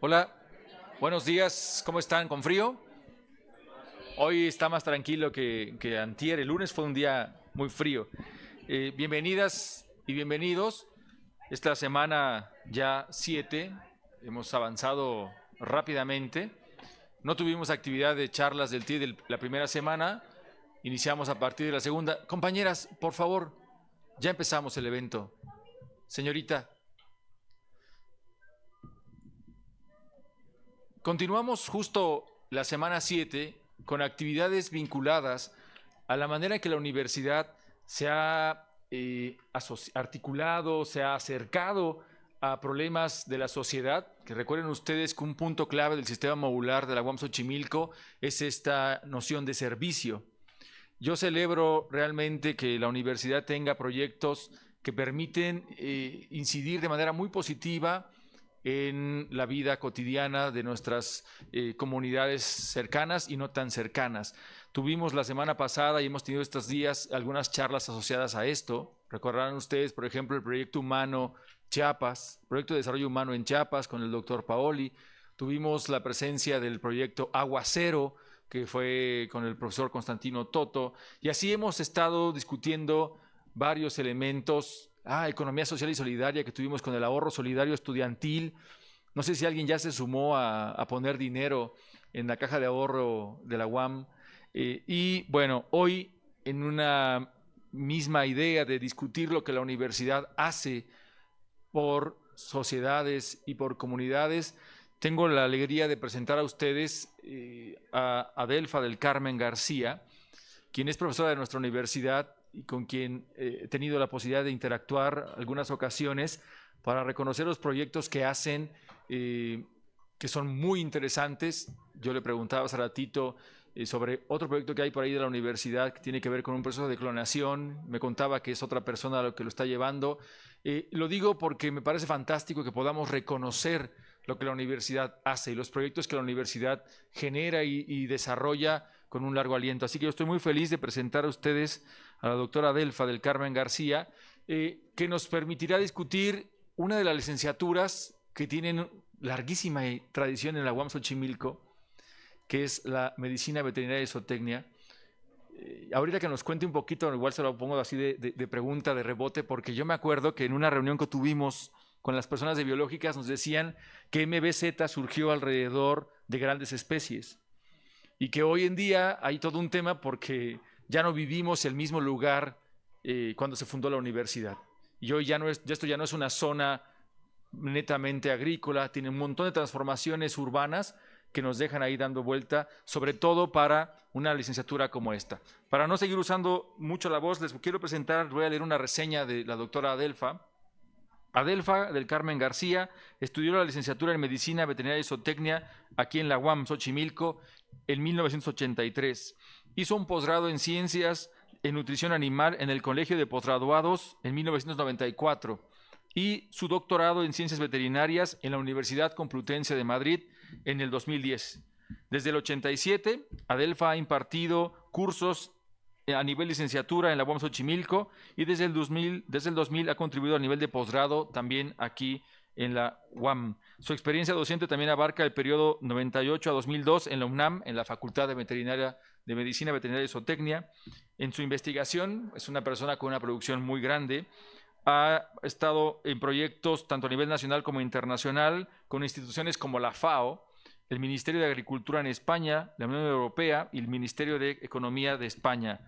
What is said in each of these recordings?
Hola, buenos días, ¿cómo están? ¿Con frío? Hoy está más tranquilo que antier, el lunes fue un día muy frío. Bienvenidas y bienvenidos. Esta semana ya 7, hemos avanzado rápidamente. No tuvimos actividad de charlas del TI de la primera semana, iniciamos a partir de la segunda. Compañeras, por favor, ya empezamos el evento. Señorita, continuamos justo la semana 7 con actividades vinculadas a la manera en que la universidad se ha articulado, se ha acercado a problemas de la sociedad, que recuerden ustedes que un punto clave del sistema modular de la UAM Xochimilco es esta noción de servicio. Yo celebro realmente que la universidad tenga proyectos que permiten incidir de manera muy positiva en la vida cotidiana de nuestras comunidades cercanas y no tan cercanas. Tuvimos la semana pasada y hemos tenido estos días algunas charlas asociadas a esto. Recordarán ustedes, por ejemplo, el proyecto humano Chiapas, proyecto de desarrollo humano en Chiapas con el doctor Paoli. Tuvimos la presencia del proyecto Agua Cero, que fue con el profesor Constantino Toto, y así hemos estado discutiendo varios elementos. Economía social y solidaria que tuvimos con el ahorro solidario estudiantil. No sé si alguien ya se sumó a poner dinero en la caja de ahorro de la UAM. Y bueno, hoy en una misma idea de discutir lo que la universidad hace por sociedades y por comunidades, tengo la alegría de presentar a ustedes a Adelfa del Carmen García, quien es profesora de nuestra universidad y con quien he tenido la posibilidad de interactuar algunas ocasiones para reconocer los proyectos que hacen, que son muy interesantes. Yo le preguntaba hace ratito sobre otro proyecto que hay por ahí de la universidad que tiene que ver con un proceso de clonación. Me contaba que es otra persona la que lo está llevando. Lo digo porque me parece fantástico que podamos reconocer lo que la universidad hace y los proyectos que la universidad genera y desarrolla con un largo aliento. Así que yo estoy muy feliz de presentar a ustedes a la doctora Adelfa del Carmen García, que nos permitirá discutir una de las licenciaturas que tienen larguísima tradición en la UAM Xochimilco, que es la medicina veterinaria y zootecnia. Ahorita que nos cuente un poquito, igual se lo pongo así de pregunta, de rebote, porque yo me acuerdo que en una reunión que tuvimos con las personas de biológicas nos decían que MBZ surgió alrededor de grandes especies y que hoy en día hay todo un tema porque ya no vivimos el mismo lugar cuando se fundó la universidad. Y hoy esto ya no es una zona netamente agrícola, tiene un montón de transformaciones urbanas que nos dejan ahí dando vuelta, sobre todo para una licenciatura como esta. Para no seguir usando mucho la voz, les quiero presentar, voy a leer una reseña de la doctora Adelfa. Adelfa del Carmen García estudió la licenciatura en Medicina Veterinaria y Zootecnia aquí en la UAM Xochimilco en 1983. Hizo un posgrado en Ciencias en Nutrición Animal en el Colegio de Posgraduados en 1994 y su doctorado en Ciencias Veterinarias en la Universidad Complutense de Madrid en el 2010. Desde el 87, Adelfa ha impartido cursos a nivel licenciatura en la UAM Xochimilco y desde el 2000 ha contribuido a nivel de posgrado también aquí en la UAM. Su experiencia docente también abarca el periodo 98 a 2002 en la UNAM, en la Facultad de Medicina Veterinaria y Zootecnia. En su investigación es una persona con una producción muy grande. Ha estado en proyectos tanto a nivel nacional como internacional con instituciones como la FAO, el Ministerio de Agricultura en España, la Unión Europea y el Ministerio de Economía de España.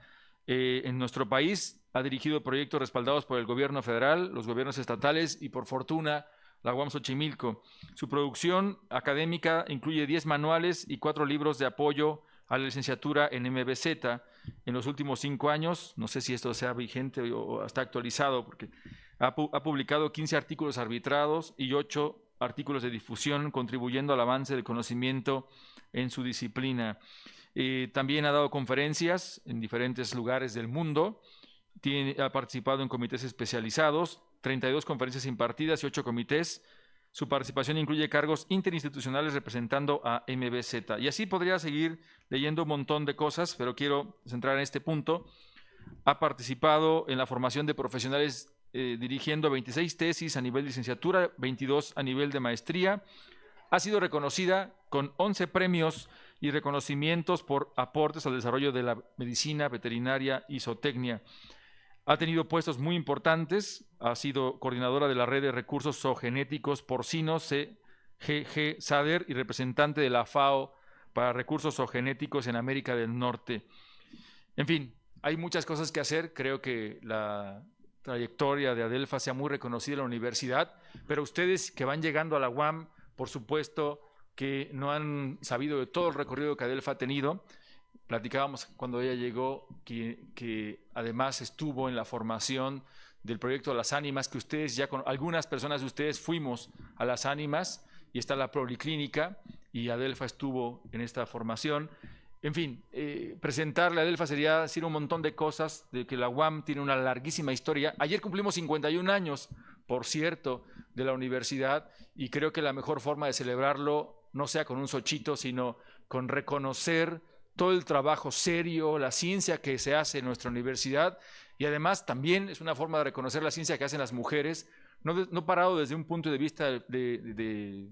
En nuestro país ha dirigido proyectos respaldados por el gobierno federal, los gobiernos estatales y, por fortuna, la UAM Xochimilco. Su producción académica incluye 10 manuales y 4 libros de apoyo a la licenciatura en MBZ. En los últimos 5 años, no sé si esto sea vigente o está actualizado, porque ha publicado 15 artículos arbitrados y 8 artículos de difusión, contribuyendo al avance del conocimiento en su disciplina. También ha dado conferencias en diferentes lugares del mundo, ha participado en comités especializados, 32 conferencias impartidas y 8 comités. Su participación incluye cargos interinstitucionales representando a MBZ. Y así podría seguir leyendo un montón de cosas, pero quiero centrar en este punto. Ha participado en la formación de profesionales dirigiendo 26 tesis a nivel de licenciatura, 22 a nivel de maestría. Ha sido reconocida con 11 premios y reconocimientos por aportes al desarrollo de la medicina veterinaria y zootecnia. Ha tenido puestos muy importantes, ha sido coordinadora de la red de recursos zoogenéticos porcinos CGG SADER y representante de la FAO para recursos zoogenéticos en América del Norte. En fin, hay muchas cosas que hacer. Creo que la trayectoria de Adelfa sea muy reconocida en la universidad, pero ustedes que van llegando a la UAM, por supuesto que no han sabido de todo el recorrido que Adelfa ha tenido. Platicábamos cuando ella llegó que además estuvo en la formación del proyecto de las ánimas, que ustedes ya con algunas personas de ustedes fuimos a las ánimas, y está la Policlínica, y Adelfa estuvo en esta formación. En fin, presentarle a Adelfa sería decir un montón de cosas, de que la UAM tiene una larguísima historia. Ayer cumplimos 51 años, por cierto, de la universidad, y creo que la mejor forma de celebrarlo no sea con un sochito, sino con reconocer todo el trabajo serio, la ciencia que se hace en nuestra universidad, y además también es una forma de reconocer la ciencia que hacen las mujeres, no parado desde un punto de vista de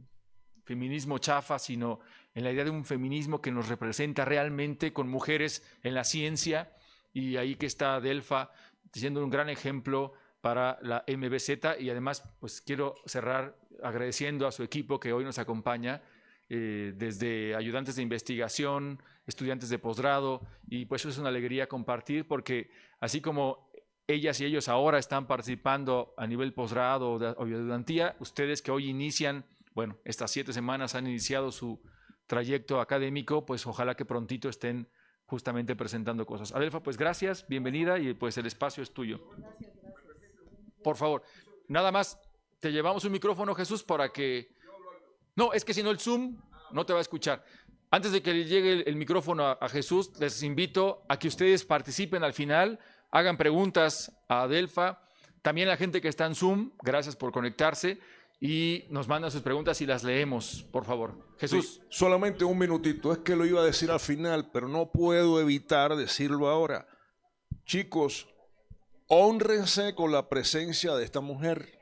feminismo chafa, sino en la idea de un feminismo que nos representa realmente con mujeres en la ciencia, y ahí que está Adelfa siendo un gran ejemplo para la MBZ. Y además pues quiero cerrar agradeciendo a su equipo que hoy nos acompaña, desde ayudantes de investigación, estudiantes de posgrado, y pues eso es una alegría compartir, porque así como ellas y ellos ahora están participando a nivel posgrado o de ayudantía, ustedes que hoy inician, bueno, estas 7 semanas han iniciado su trayecto académico, pues ojalá que prontito estén justamente presentando cosas. Adelfa, pues gracias, bienvenida, y pues el espacio es tuyo. Por favor, nada más, te llevamos un micrófono, Jesús, para que... No, es que si no el Zoom no te va a escuchar. Antes de que le llegue el micrófono a Jesús, les invito a que ustedes participen al final, hagan preguntas a Adelfa, también a la gente que está en Zoom, gracias por conectarse, y nos mandan sus preguntas y las leemos, por favor. Jesús. Sí, solamente un minutito, es que lo iba a decir al final, pero no puedo evitar decirlo ahora. Chicos, hónrense con la presencia de esta mujer.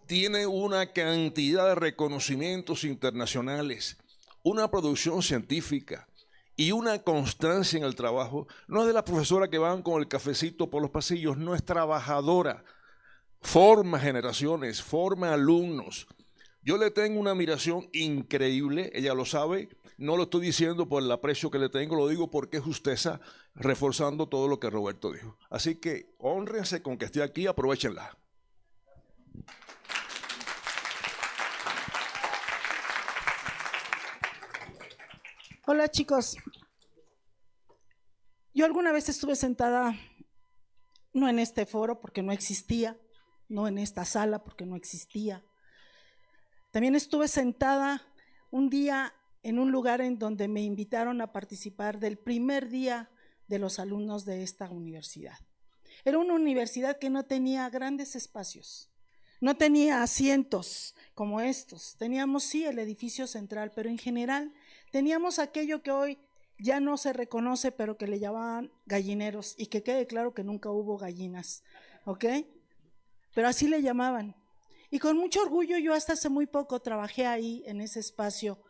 Tiene una cantidad de reconocimientos internacionales, una producción científica y una constancia en el trabajo. No es de la profesora que van con el cafecito por los pasillos, no, es trabajadora, forma generaciones, forma alumnos. Yo le tengo una admiración increíble, ella lo sabe, no lo estoy diciendo por el aprecio que le tengo, lo digo porque es justeza, reforzando todo lo que Roberto dijo. Así que hónrense con que esté aquí, aprovechenla. Hola chicos, yo alguna vez estuve sentada, no en este foro porque no existía, no en esta sala porque no existía. También estuve sentada un día en un lugar en donde me invitaron a participar del primer día de los alumnos de esta universidad. Era una universidad que no tenía grandes espacios, no tenía asientos como estos. Teníamos sí el edificio central, pero en general teníamos aquello que hoy ya no se reconoce, pero que le llamaban gallineros, y que quede claro que nunca hubo gallinas, ¿ok? Pero así le llamaban. Y con mucho orgullo yo hasta hace muy poco trabajé ahí en ese espacio,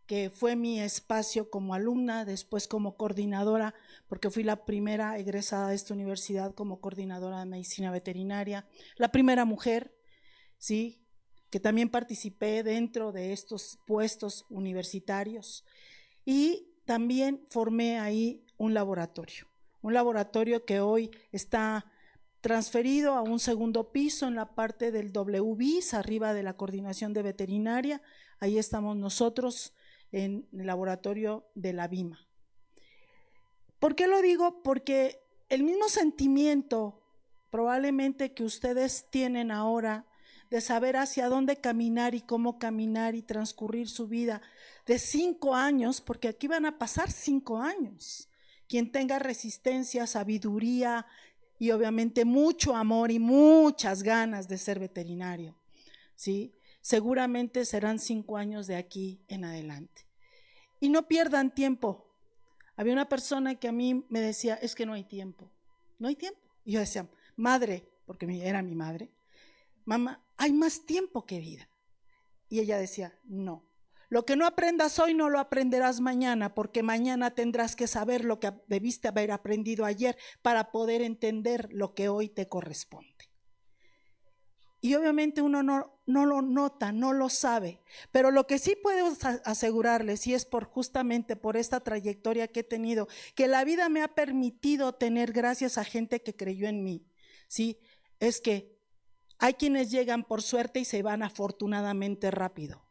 que fue mi espacio como alumna, después como coordinadora, porque fui la primera egresada de esta universidad como coordinadora de medicina veterinaria, la primera mujer, ¿sí?, que también participé dentro de estos puestos universitarios, y también formé ahí un laboratorio que hoy está transferido a un segundo piso en la parte del WBIS, arriba de la coordinación de veterinaria. Ahí estamos nosotros en el laboratorio de la VIMA. ¿Por qué lo digo? Porque el mismo sentimiento probablemente que ustedes tienen ahora de saber hacia dónde caminar y cómo caminar y transcurrir su vida de 5 años, porque aquí van a pasar 5 años. Quien tenga resistencia, sabiduría y obviamente mucho amor y muchas ganas de ser veterinario, ¿sí?, seguramente serán 5 años de aquí en adelante. Y no pierdan tiempo. Había una persona que a mí me decía, es que no hay tiempo, no hay tiempo. Y yo decía, madre, porque era mi madre, mamá, hay más tiempo que vida. Y ella decía, no. Lo que no aprendas hoy no lo aprenderás mañana, porque mañana tendrás que saber lo que debiste haber aprendido ayer para poder entender lo que hoy te corresponde. Y obviamente uno no lo nota, no lo sabe, pero lo que sí puedo asegurarles, y es justamente por esta trayectoria que he tenido, que la vida me ha permitido tener gracias a gente que creyó en mí, ¿sí? Es que hay quienes llegan por suerte y se van afortunadamente rápido.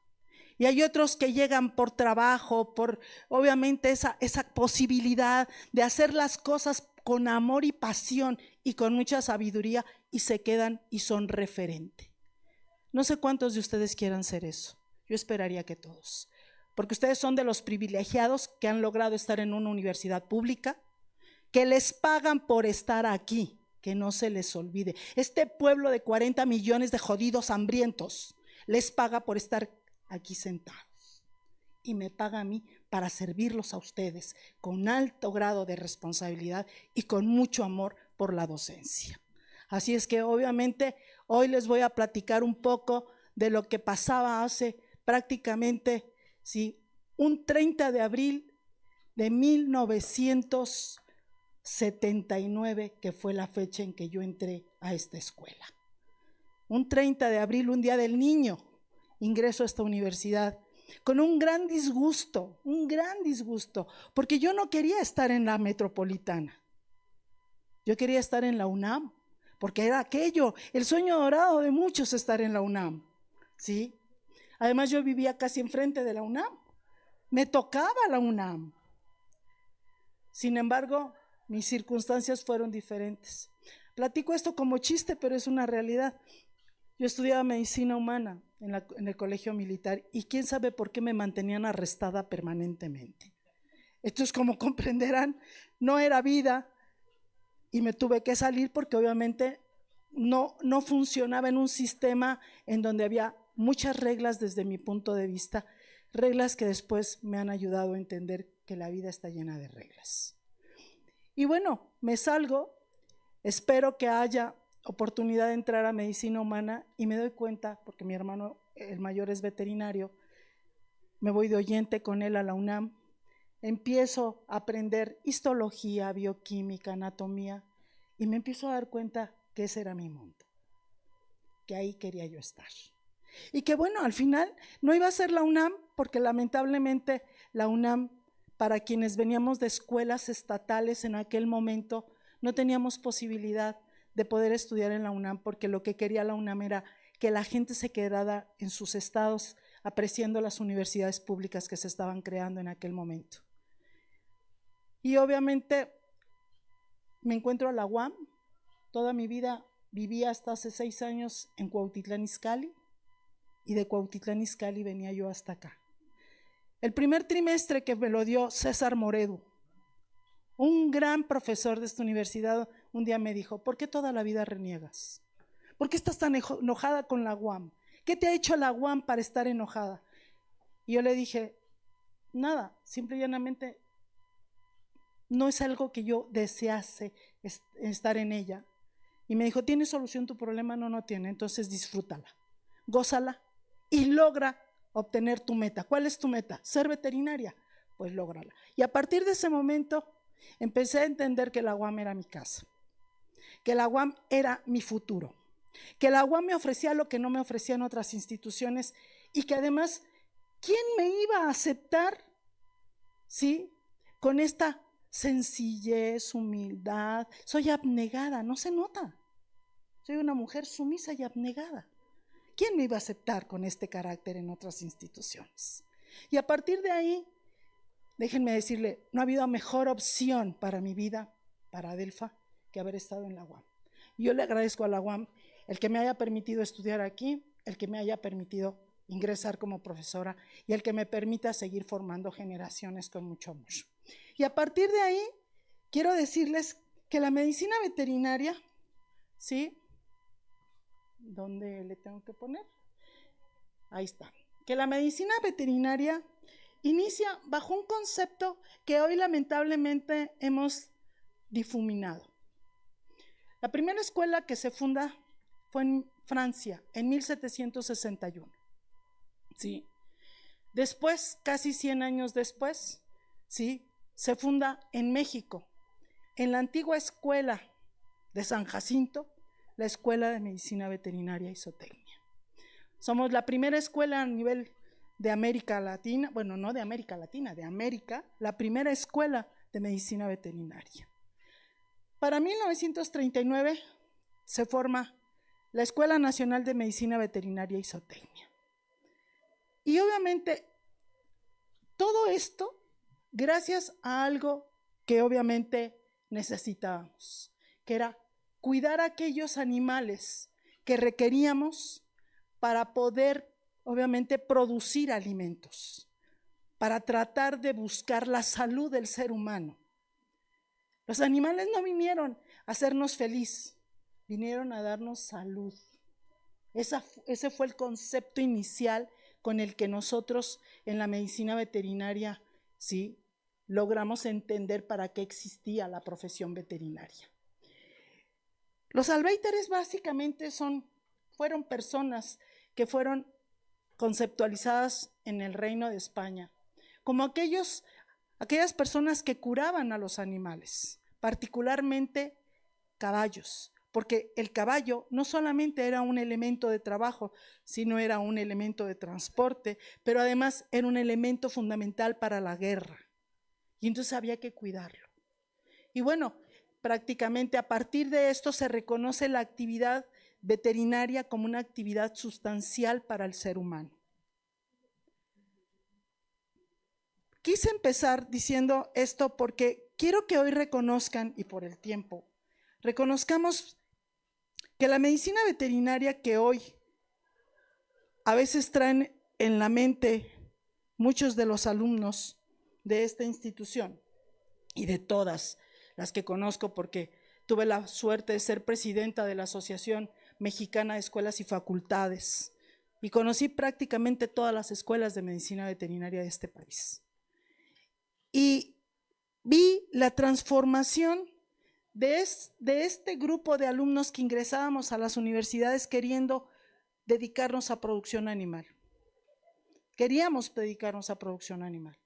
Y hay otros que llegan por trabajo, por obviamente esa posibilidad de hacer las cosas con amor y pasión y con mucha sabiduría, y se quedan y son referente. No sé cuántos de ustedes quieran ser eso. Yo esperaría que todos. Porque ustedes son de los privilegiados que han logrado estar en una universidad pública, que les pagan por estar aquí, que no se les olvide. Este pueblo de 40 millones de jodidos hambrientos les paga por estar aquí sentados, y me paga a mí para servirlos a ustedes con alto grado de responsabilidad y con mucho amor por la docencia. Así es que obviamente hoy les voy a platicar un poco de lo que pasaba hace prácticamente, sí, un 30 de abril de 1979, que fue la fecha en que yo entré a esta escuela. Un 30 de abril, un día del niño, ingreso a esta universidad con un gran disgusto, porque yo no quería estar en la Metropolitana. Yo quería estar en la UNAM, porque era aquello, el sueño dorado de muchos, estar en la UNAM, ¿sí? Además yo vivía casi enfrente de la UNAM, me tocaba la UNAM. Sin embargo, mis circunstancias fueron diferentes. Platico esto como chiste, pero es una realidad. Yo estudiaba medicina humana en el colegio militar, y quién sabe por qué me mantenían arrestada permanentemente. Esto es, como comprenderán, no era vida, y me tuve que salir porque obviamente no funcionaba en un sistema en donde había muchas reglas desde mi punto de vista, reglas que después me han ayudado a entender que la vida está llena de reglas. Y bueno, me salgo, espero que haya oportunidad de entrar a medicina humana, y me doy cuenta, porque mi hermano, el mayor, es veterinario, me voy de oyente con él a la UNAM, empiezo a aprender histología, bioquímica, anatomía, y me empiezo a dar cuenta que ese era mi mundo, que ahí quería yo estar. Y que bueno, al final no iba a ser la UNAM, porque lamentablemente la UNAM, para quienes veníamos de escuelas estatales en aquel momento, no teníamos posibilidad de poder estudiar en la UNAM, porque lo que quería la UNAM era que la gente se quedara en sus estados apreciando las universidades públicas que se estaban creando en aquel momento. Y obviamente me encuentro a la UAM. Toda mi vida viví hasta hace 6 años en Cuautitlán Izcalli, y de Cuautitlán Izcalli venía yo hasta acá. El primer trimestre que me lo dio César Moredu, un gran profesor de esta universidad, un día me dijo: ¿por qué toda la vida reniegas? ¿Por qué estás tan enojada con la UAM? ¿Qué te ha hecho la UAM para estar enojada? Y yo le dije: nada, simple y llanamente no es algo que yo desease estar en ella. Y me dijo: ¿tiene solución tu problema? No, no tiene. Entonces disfrútala, gózala y logra obtener tu meta. ¿Cuál es tu meta? ¿Ser veterinaria? Pues lógrala. Y a partir de ese momento empecé a entender que la UAM era mi casa, que la UAM era mi futuro, que la UAM me ofrecía lo que no me ofrecían otras instituciones, y que además, ¿quién me iba a aceptar, sí, con esta sencillez, humildad? Soy abnegada, no se nota. Soy una mujer sumisa y abnegada. ¿Quién me iba a aceptar con este carácter en otras instituciones? Y a partir de ahí, déjenme decirle, no ha habido mejor opción para mi vida, para Adelfa, que haber estado en la UAM. Yo le agradezco a la UAM el que me haya permitido estudiar aquí, el que me haya permitido ingresar como profesora, y el que me permita seguir formando generaciones con mucho amor. Y a partir de ahí, quiero decirles que la medicina veterinaria, ¿sí? ¿Dónde le tengo que poner? Ahí está. Que la medicina veterinaria inicia bajo un concepto que hoy lamentablemente hemos difuminado. La primera escuela que se funda fue en Francia, en 1761. ¿sí? Después, casi 100 años después, ¿sí?, se funda en México, en la antigua escuela de San Jacinto, la Escuela de Medicina Veterinaria y Zootecnia. Somos la primera escuela a nivel de América Latina, bueno, no de América Latina, de América, la primera escuela de medicina veterinaria. Para 1939 se forma la Escuela Nacional de Medicina Veterinaria y Zootecnia. Y obviamente todo esto gracias a algo que obviamente necesitábamos, que era cuidar a aquellos animales que requeríamos para poder obviamente producir alimentos, para tratar de buscar la salud del ser humano. Los animales no vinieron a hacernos feliz, vinieron a darnos salud. Ese fue el concepto inicial con el que nosotros en la medicina veterinaria, ¿sí?, logramos entender para qué existía la profesión veterinaria. Los albéiteres básicamente fueron personas que fueron conceptualizadas en el Reino de España como aquellas personas que curaban a los animales, particularmente caballos, porque el caballo no solamente era un elemento de trabajo, sino era un elemento de transporte, pero además era un elemento fundamental para la guerra, y entonces había que cuidarlo. Y bueno, prácticamente a partir de esto se reconoce la actividad veterinaria como una actividad sustancial para el ser humano. Quise empezar diciendo esto porque quiero que hoy reconozcan, y por el tiempo, reconozcamos que la medicina veterinaria que hoy a veces traen en la mente muchos de los alumnos de esta institución y de todas las que conozco, porque tuve la suerte de ser presidenta de la Asociación Mexicana de Escuelas y Facultades y conocí prácticamente todas las escuelas de medicina veterinaria de este país. Y vi la transformación de este grupo de alumnos que ingresábamos a las universidades queriendo dedicarnos a producción animal. Queríamos dedicarnos a producción animal.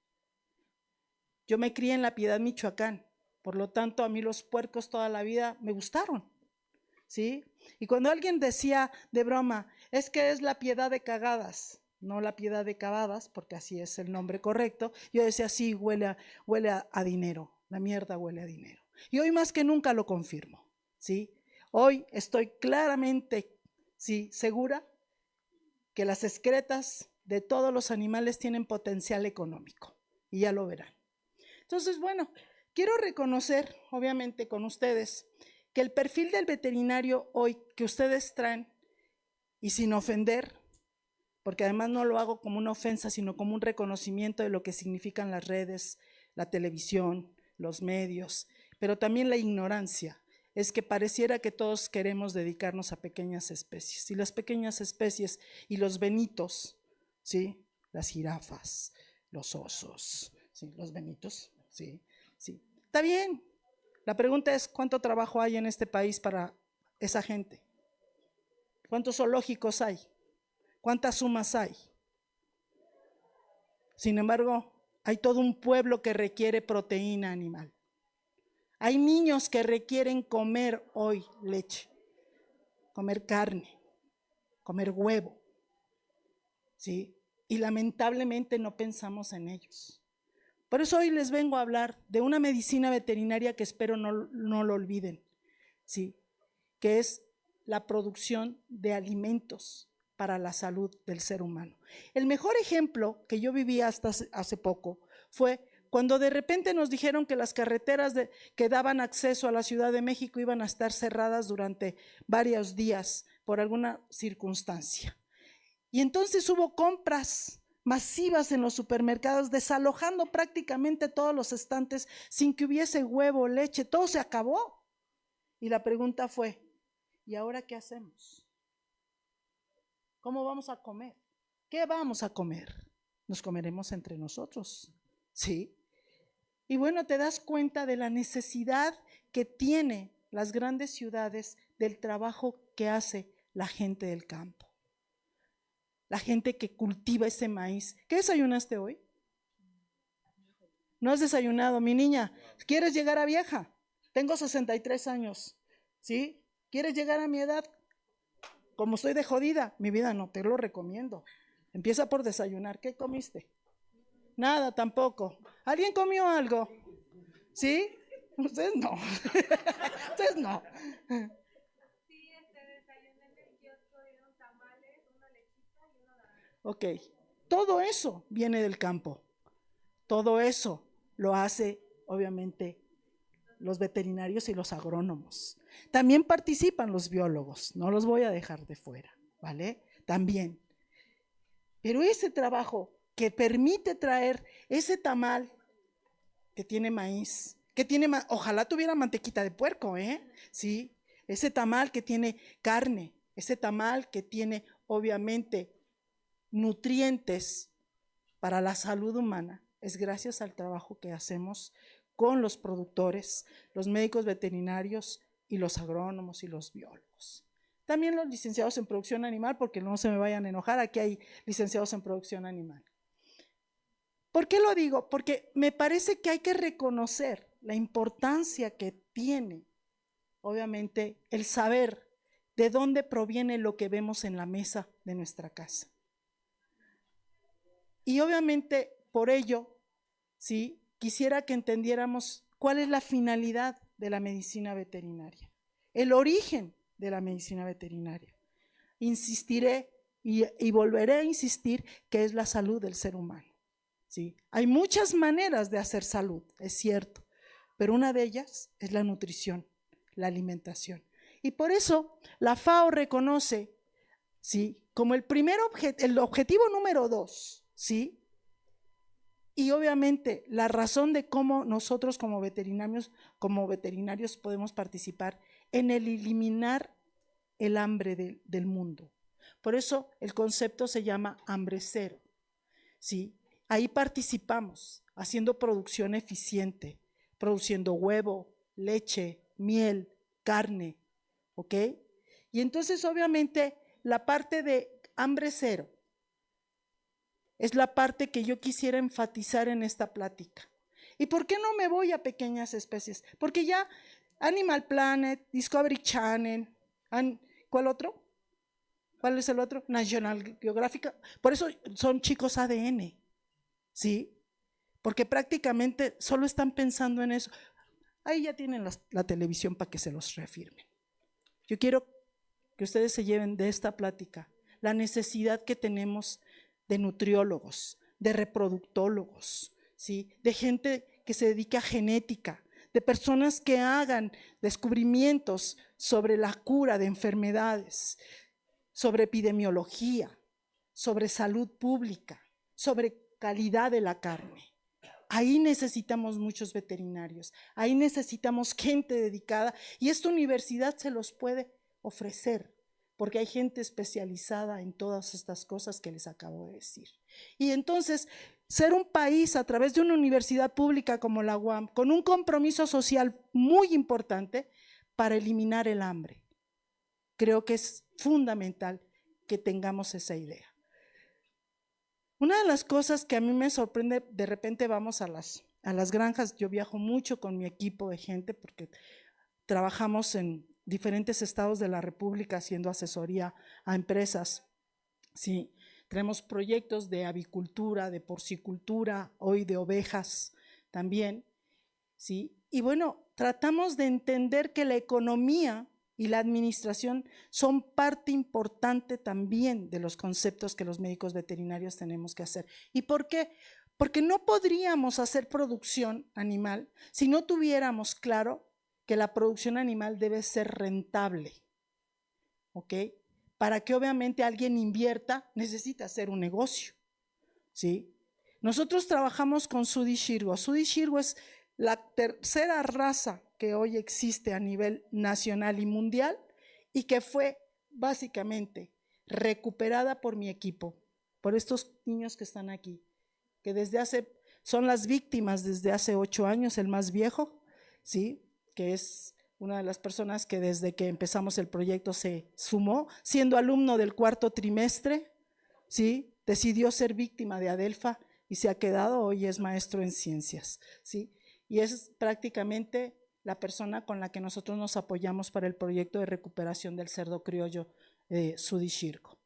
Yo me crié en La Piedad, Michoacán, por lo tanto a mí los puercos toda la vida me gustaron, ¿sí? Y cuando alguien decía de broma, es que es La Piedad de Cagadas, no La Piedad de Cavadas, porque así es el nombre correcto, yo decía, sí, huele a dinero, la mierda huele a dinero. Y hoy más que nunca lo confirmo, ¿sí? Hoy estoy claramente, sí, segura que las excretas de todos los animales tienen potencial económico, y ya lo verán. Entonces, bueno, quiero reconocer, obviamente con ustedes, que el perfil del veterinario hoy que ustedes traen, y sin ofender, porque además no lo hago como una ofensa, sino como un reconocimiento de lo que significan las redes, la televisión, los medios, pero también la ignorancia, es que pareciera que todos queremos dedicarnos a pequeñas especies, y las pequeñas especies y los benitos, ¿sí?, las jirafas, los osos, ¿sí?, los benitos, sí, sí, está bien. La pregunta es, ¿cuánto trabajo hay en este país para esa gente? ¿Cuántos zoológicos hay? ¿Cuántas sumas hay? Sin embargo, hay todo un pueblo que requiere proteína animal. Hay niños que requieren comer hoy leche, comer carne, comer huevo, ¿sí? Y lamentablemente no pensamos en ellos. Por eso hoy les vengo a hablar de una medicina veterinaria que espero no lo olviden, ¿sí?, que es la producción de alimentos para la salud del ser humano. El mejor ejemplo que yo viví hasta hace poco fue cuando de repente nos dijeron que las carreteras que daban acceso a la Ciudad de México iban a estar cerradas durante varios días por alguna circunstancia. Y entonces hubo compras masivas en los supermercados, desalojando prácticamente todos los estantes sin que hubiese huevo, leche, todo se acabó. Y la pregunta fue, ¿y ahora qué hacemos? ¿Cómo vamos a comer? ¿Qué vamos a comer? Nos comeremos entre nosotros, ¿sí? Y bueno, te das cuenta de la necesidad que tienen las grandes ciudades del trabajo que hace la gente del campo. la gente que cultiva ese maíz. ¿Qué desayunaste hoy? No has desayunado, mi niña. ¿Quieres llegar a vieja? Tengo 63 años, ¿sí? ¿Quieres llegar a mi edad? Como estoy de jodida, mi vida, no te lo recomiendo. Empieza por desayunar. ¿Qué comiste? Nada, tampoco. ¿Alguien comió algo? ¿Sí? Ustedes no. Ustedes no. Sí, desayuné en el kiosco, dieron tamales, una lechita y una naranja. Ok, todo eso viene del campo. Todo eso lo hace, obviamente, los veterinarios y los agrónomos. También participan los biólogos, no los voy a dejar de fuera, ¿vale? También. Pero ese trabajo que permite traer ese tamal que tiene maíz, ojalá tuviera mantequita de puerco, ¿sí? Ese tamal que tiene carne, ese tamal que tiene, obviamente, nutrientes para la salud humana, es gracias al trabajo que hacemos con los productores, los médicos veterinarios y los agrónomos y los biólogos. También los licenciados en producción animal, porque no se me vayan a enojar, aquí hay licenciados en producción animal. ¿Por qué lo digo? Porque me parece que hay que reconocer la importancia que tiene, obviamente, el saber de dónde proviene lo que vemos en la mesa de nuestra casa. Y obviamente, por ello, ¿sí?, quisiera que entendiéramos cuál es la finalidad de la medicina veterinaria, el origen de la medicina veterinaria. Insistiré y volveré a insistir que es la salud del ser humano, ¿sí? Hay muchas maneras de hacer salud, es cierto, pero una de ellas es la nutrición, la alimentación. Y por eso la FAO reconoce, ¿sí?, como el objetivo número 2, ¿sí?, y obviamente la razón de cómo nosotros como veterinarios podemos participar en el eliminar el hambre del mundo. Por eso el concepto se llama hambre cero, ¿sí? Ahí participamos haciendo producción eficiente, produciendo huevo, leche, miel, carne, ¿ok? Y entonces obviamente la parte de hambre cero es la parte que yo quisiera enfatizar en esta plática. ¿Y por qué no me voy a pequeñas especies? Porque ya Animal Planet, Discovery Channel, ¿cuál otro? ¿Cuál es el otro? National Geographic. Por eso son chicos ADN, ¿sí? Porque prácticamente solo están pensando en eso. Ahí ya tienen la televisión para que se los reafirmen. Yo quiero que ustedes se lleven de esta plática la necesidad que tenemos de nutriólogos, de reproductólogos, ¿sí?, de gente que se dedique a genética, de personas que hagan descubrimientos sobre la cura de enfermedades, sobre epidemiología, sobre salud pública, sobre calidad de la carne. Ahí necesitamos muchos veterinarios, ahí necesitamos gente dedicada y esta universidad se los puede ofrecer, porque hay gente especializada en todas estas cosas que les acabo de decir. Y entonces, ser un país a través de una universidad pública como la UAM, con un compromiso social muy importante para eliminar el hambre. Creo que es fundamental que tengamos esa idea. Una de las cosas que a mí me sorprende, de repente vamos a las granjas, yo viajo mucho con mi equipo de gente porque trabajamos en diferentes estados de la República haciendo asesoría a empresas, ¿sí? Tenemos proyectos de avicultura, de porcicultura, hoy de ovejas también, ¿sí? Y bueno, tratamos de entender que la economía y la administración son parte importante también de los conceptos que los médicos veterinarios tenemos que hacer. ¿Y por qué? Porque no podríamos hacer producción animal si no tuviéramos claro que la producción animal debe ser rentable, ¿ok? Para que obviamente alguien invierta, necesita hacer un negocio, ¿sí? Nosotros trabajamos con Sudi Shirgo. Sudi Shirgo es la tercera raza que hoy existe a nivel nacional y mundial y que fue básicamente recuperada por mi equipo, por estos niños que están aquí, que son las víctimas desde hace 8 años, el más viejo, ¿sí?, que es una de las personas que desde que empezamos el proyecto se sumó, siendo alumno del 4º trimestre, ¿sí? Decidió ser víctima de Adelfa y se ha quedado, hoy es maestro en ciencias, ¿sí? Y es prácticamente la persona con la que nosotros nos apoyamos para el proyecto de recuperación del cerdo criollo Sudishirco.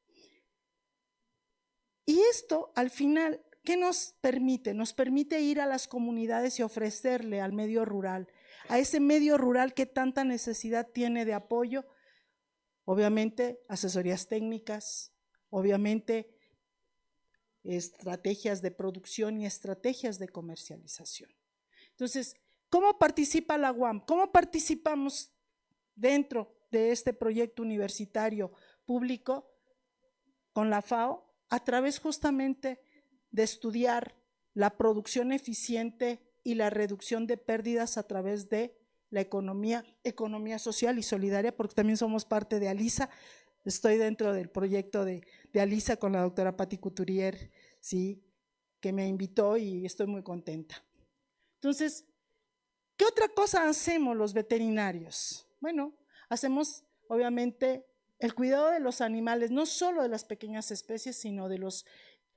Y esto, al final, ¿qué nos permite? Nos permite ir a las comunidades y ofrecerle al medio rural, a ese medio rural que tanta necesidad tiene de apoyo, obviamente asesorías técnicas, obviamente estrategias de producción y estrategias de comercialización. Entonces, ¿cómo participa la UAM? ¿Cómo participamos dentro de este proyecto universitario público con la FAO? A través justamente de estudiar la producción eficiente y la reducción de pérdidas a través de la economía social y solidaria, porque también somos parte de ALISA. Estoy dentro del proyecto de ALISA con la doctora Patti Couturier, ¿sí? Que me invitó y estoy muy contenta. Entonces, ¿qué otra cosa hacemos los veterinarios? Bueno, hacemos obviamente el cuidado de los animales, no solo de las pequeñas especies, sino de los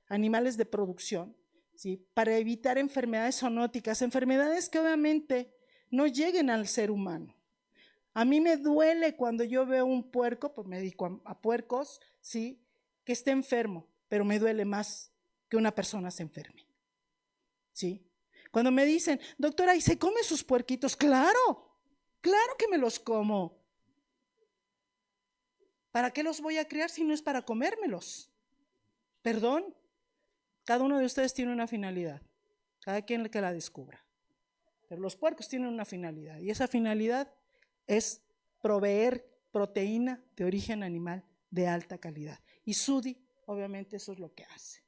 animales de producción, ¿sí? Para evitar enfermedades zoonóticas, enfermedades que obviamente no lleguen al ser humano. A mí me duele cuando yo veo un puerco, pues me dedico a puercos, ¿sí? Que esté enfermo, pero me duele más que una persona se enferme, ¿sí? Cuando me dicen, doctora, ¿y se come sus puerquitos? Claro, claro que me los como. ¿Para qué los voy a criar si no es para comérmelos? Perdón, cada uno de ustedes tiene una finalidad, cada quien que la descubra. Pero los puercos tienen una finalidad y esa finalidad es proveer proteína de origen animal de alta calidad. Y SUDI, obviamente, eso es lo que hace.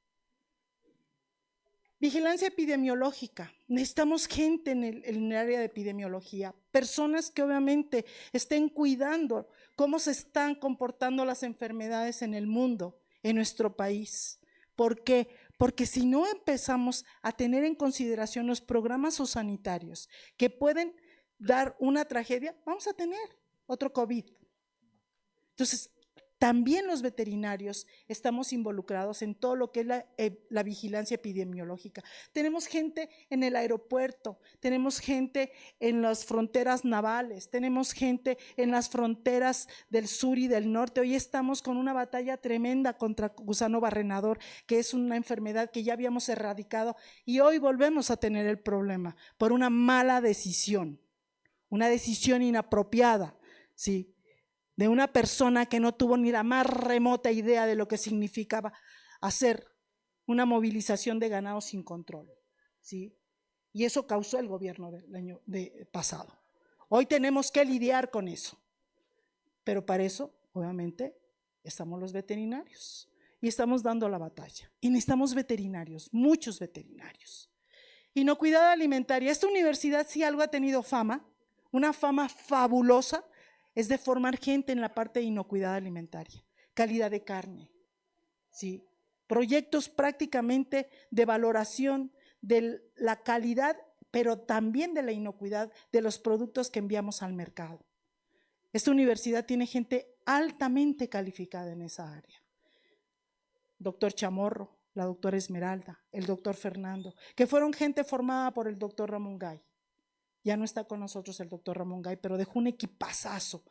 Vigilancia epidemiológica. Necesitamos gente en el área de epidemiología, personas que obviamente estén cuidando cómo se están comportando las enfermedades en el mundo, en nuestro país. ¿Por qué? Porque si no empezamos a tener en consideración los programas sanitarios que pueden dar una tragedia, vamos a tener otro COVID. Entonces, también los veterinarios estamos involucrados en todo lo que es la vigilancia epidemiológica. Tenemos gente en el aeropuerto, tenemos gente en las fronteras navales, tenemos gente en las fronteras del sur y del norte. Hoy estamos con una batalla tremenda contra gusano barrenador, que es una enfermedad que ya habíamos erradicado y hoy volvemos a tener el problema por una mala decisión, una decisión inapropiada, ¿sí? De una persona que no tuvo ni la más remota idea de lo que significaba hacer una movilización de ganado sin control, ¿sí? Y eso causó el gobierno del año pasado. Hoy tenemos que lidiar con eso, pero para eso, obviamente, estamos los veterinarios y estamos dando la batalla. Y necesitamos veterinarios, muchos veterinarios. Inocuidad alimentaria. Esta universidad, si algo ha tenido fama, una fama fabulosa, es de formar gente en la parte de inocuidad alimentaria, calidad de carne, ¿sí? Proyectos prácticamente de valoración de la calidad, pero también de la inocuidad de los productos que enviamos al mercado. Esta universidad tiene gente altamente calificada en esa área. Doctor Chamorro, la doctora Esmeralda, el doctor Fernando, que fueron gente formada por el doctor Ramón Gay. Ya no está con nosotros el doctor Ramón Gay, pero dejó un equipazazo.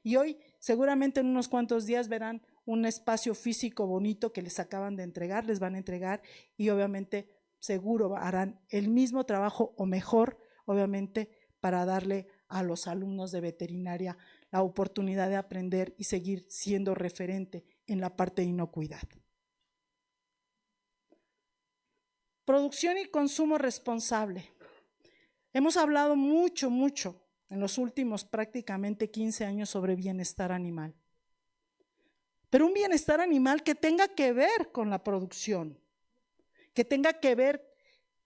Y hoy seguramente en unos cuantos días verán un espacio físico bonito que les acaban de entregar, les van a entregar y obviamente seguro harán el mismo trabajo o mejor, obviamente, para darle a los alumnos de veterinaria la oportunidad de aprender y seguir siendo referente en la parte de inocuidad. Producción y consumo responsable. Hemos hablado mucho en los últimos prácticamente 15 años sobre bienestar animal. Pero un bienestar animal que tenga que ver con la producción, que tenga que ver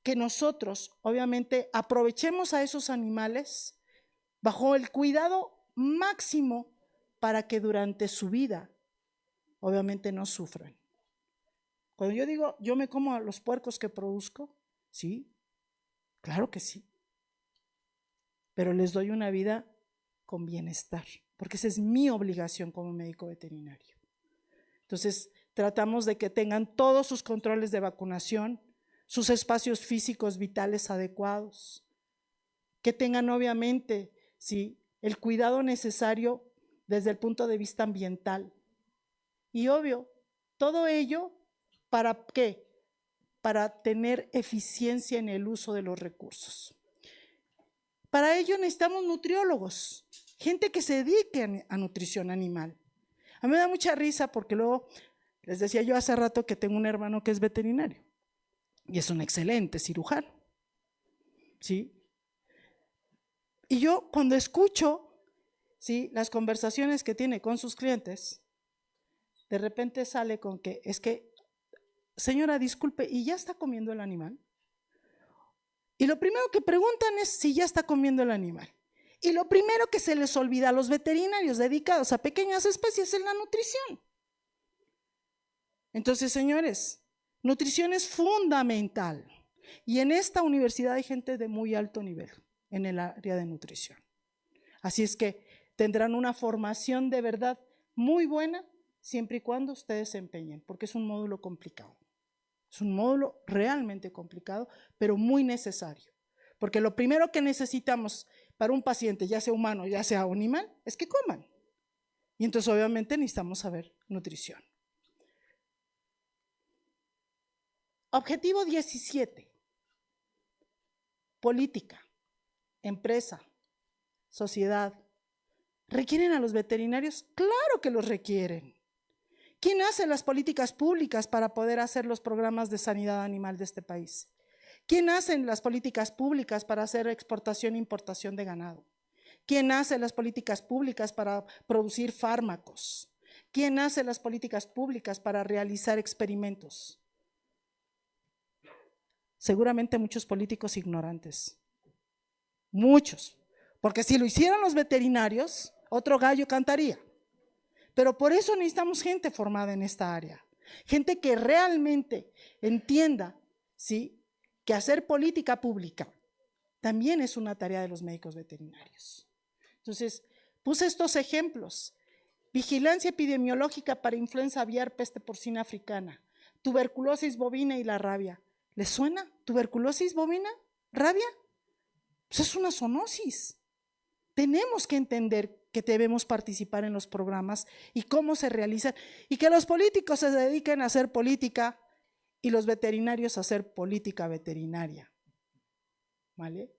que nosotros obviamente aprovechemos a esos animales bajo el cuidado máximo para que durante su vida obviamente no sufran. Cuando yo digo, yo me como a los puercos que produzco, sí, claro que sí. Pero les doy una vida con bienestar, porque esa es mi obligación como médico veterinario. Entonces, tratamos de que tengan todos sus controles de vacunación, sus espacios físicos vitales adecuados, que tengan obviamente, sí, el cuidado necesario desde el punto de vista ambiental. Y obvio, todo ello, ¿para qué? Para tener eficiencia en el uso de los recursos. Para ello necesitamos nutriólogos, gente que se dedique a nutrición animal. A mí me da mucha risa porque luego, les decía yo hace rato que tengo un hermano que es veterinario y es un excelente cirujano, ¿sí? Y yo cuando escucho, ¿sí?, las conversaciones que tiene con sus clientes, de repente sale con que, es que, señora, disculpe, ¿y ya está comiendo el animal? Y lo primero que preguntan es si ya está comiendo el animal. Y lo primero que se les olvida a los veterinarios dedicados a pequeñas especies es la nutrición. Entonces, señores, nutrición es fundamental. Y en esta universidad hay gente de muy alto nivel en el área de nutrición. Así es que tendrán una formación de verdad muy buena siempre y cuando ustedes se empeñen, porque es un módulo complicado. Es un módulo realmente complicado, pero muy necesario. Porque lo primero que necesitamos para un paciente, ya sea humano, ya sea animal, es que coman. Y entonces obviamente necesitamos saber nutrición. Objetivo 17. Política, empresa, sociedad. ¿Requieren a los veterinarios? Claro que los requieren. ¿Quién hace las políticas públicas para poder hacer los programas de sanidad animal de este país? ¿Quién hace las políticas públicas para hacer exportación e importación de ganado? ¿Quién hace las políticas públicas para producir fármacos? ¿Quién hace las políticas públicas para realizar experimentos? Seguramente muchos políticos ignorantes. Muchos. Porque si lo hicieran los veterinarios, otro gallo cantaría. Pero por eso necesitamos gente formada en esta área. Gente que realmente entienda, ¿sí?, que hacer política pública también es una tarea de los médicos veterinarios. Entonces, puse estos ejemplos. Vigilancia epidemiológica para influenza aviar, peste porcina africana, tuberculosis bovina y la rabia. ¿Les suena? ¿Tuberculosis bovina? ¿Rabia? Pues es una zoonosis. Tenemos que entender que debemos participar en los programas y cómo se realizan, y que los políticos se dediquen a hacer política y los veterinarios a hacer política veterinaria, ¿vale?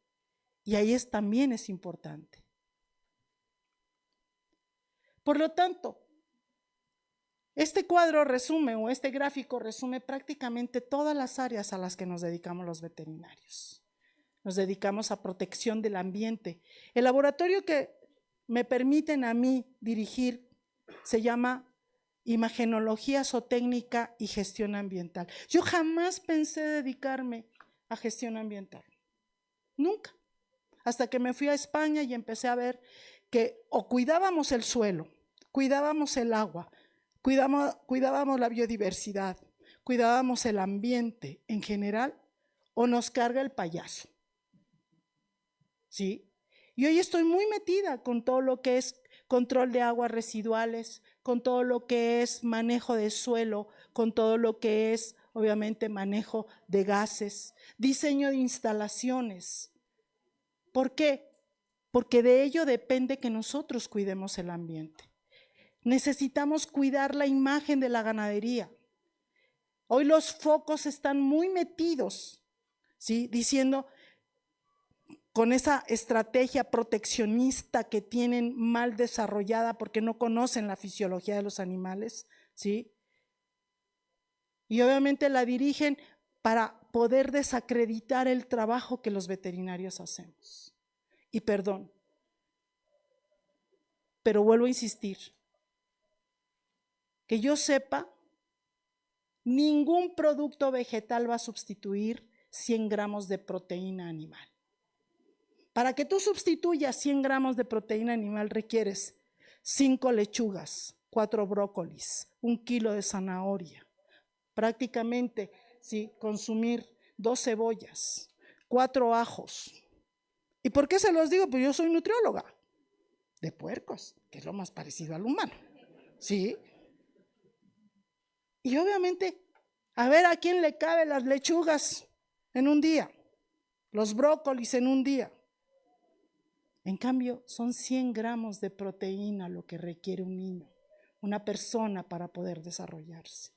Y ahí también es importante. Por lo tanto, este cuadro resume, o este gráfico resume prácticamente todas las áreas a las que nos dedicamos los veterinarios. Nos dedicamos a protección del ambiente. El laboratorio que me permiten a mí dirigir se llama Imagenología Zootécnica y Gestión Ambiental. Yo jamás pensé dedicarme a gestión ambiental, nunca, hasta que me fui a España y empecé a ver que o cuidábamos el suelo, cuidábamos el agua, cuidábamos la biodiversidad, cuidábamos el ambiente en general, o nos carga el payaso, ¿sí? Y hoy estoy muy metida con todo lo que es control de aguas residuales, con todo lo que es manejo de suelo, con todo lo que es, obviamente, manejo de gases, diseño de instalaciones. ¿Por qué? Porque de ello depende que nosotros cuidemos el ambiente. Necesitamos cuidar la imagen de la ganadería. Hoy los focos están muy metidos, ¿sí?, diciendo, con esa estrategia proteccionista que tienen mal desarrollada porque no conocen la fisiología de los animales, ¿sí? Y obviamente la dirigen para poder desacreditar el trabajo que los veterinarios hacemos. Y perdón, pero vuelvo a insistir, que yo sepa, ningún producto vegetal va a sustituir 100 gramos de proteína animal. Para que tú sustituyas 100 gramos de proteína animal requieres 5 lechugas, 4 brócolis, 1 kilo de zanahoria, prácticamente, ¿sí?, consumir 2 cebollas, 4 ajos. ¿Y por qué se los digo? Pues yo soy nutrióloga de puercos, que es lo más parecido al humano, ¿sí? Y obviamente, a ver a quién le caben las lechugas en un día, los brócolis en un día. En cambio, son 100 gramos de proteína lo que requiere un niño, una persona, para poder desarrollarse.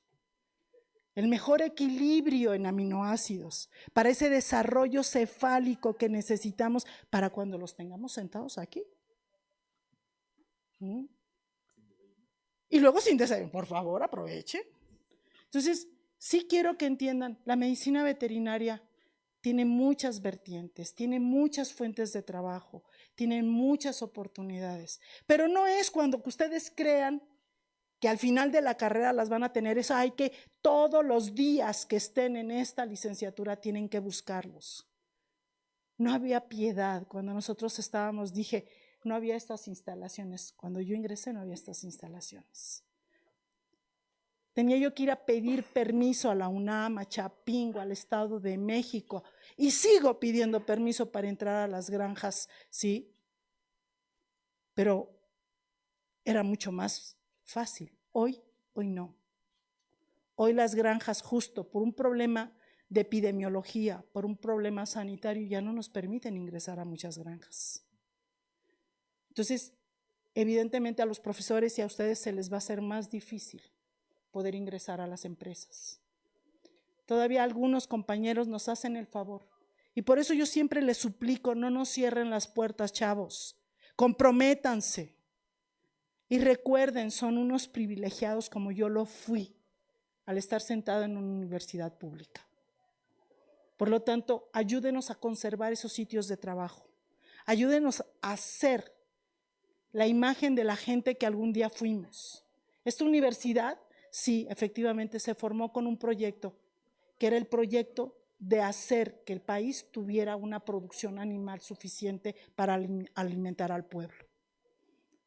El mejor equilibrio en aminoácidos para ese desarrollo cefálico que necesitamos para cuando los tengamos sentados aquí. Y luego sin desayuno, por favor, aproveche. Entonces, sí quiero que entiendan, la medicina veterinaria tiene muchas vertientes, tiene muchas fuentes de trabajo, tiene muchas oportunidades, pero no es cuando ustedes crean que al final de la carrera las van a tener. Eso hay que, todos los días que estén en esta licenciatura tienen que buscarlos. No había piedad cuando nosotros estábamos, dije, no había estas instalaciones. Cuando yo ingresé no había estas instalaciones. Tenía yo que ir a pedir permiso a la UNAM, a Chapingo, al Estado de México, y sigo pidiendo permiso para entrar a las granjas, ¿sí? Pero era mucho más fácil. Hoy no. Hoy las granjas, justo por un problema de epidemiología, por un problema sanitario, ya no nos permiten ingresar a muchas granjas. Entonces, evidentemente a los profesores y a ustedes se les va a hacer más difícil poder ingresar a las empresas. Todavía algunos compañeros nos hacen el favor, y por eso yo siempre les suplico, no nos cierren las puertas, chavos, comprométanse. Y recuerden, son unos privilegiados como yo lo fui al estar sentado en una universidad pública. Por lo tanto, ayúdenos a conservar esos sitios de trabajo. Ayúdenos a hacer la imagen de la gente que algún día fuimos. Esta universidad, sí, efectivamente se formó con un proyecto, que era el proyecto de hacer que el país tuviera una producción animal suficiente para alimentar al pueblo.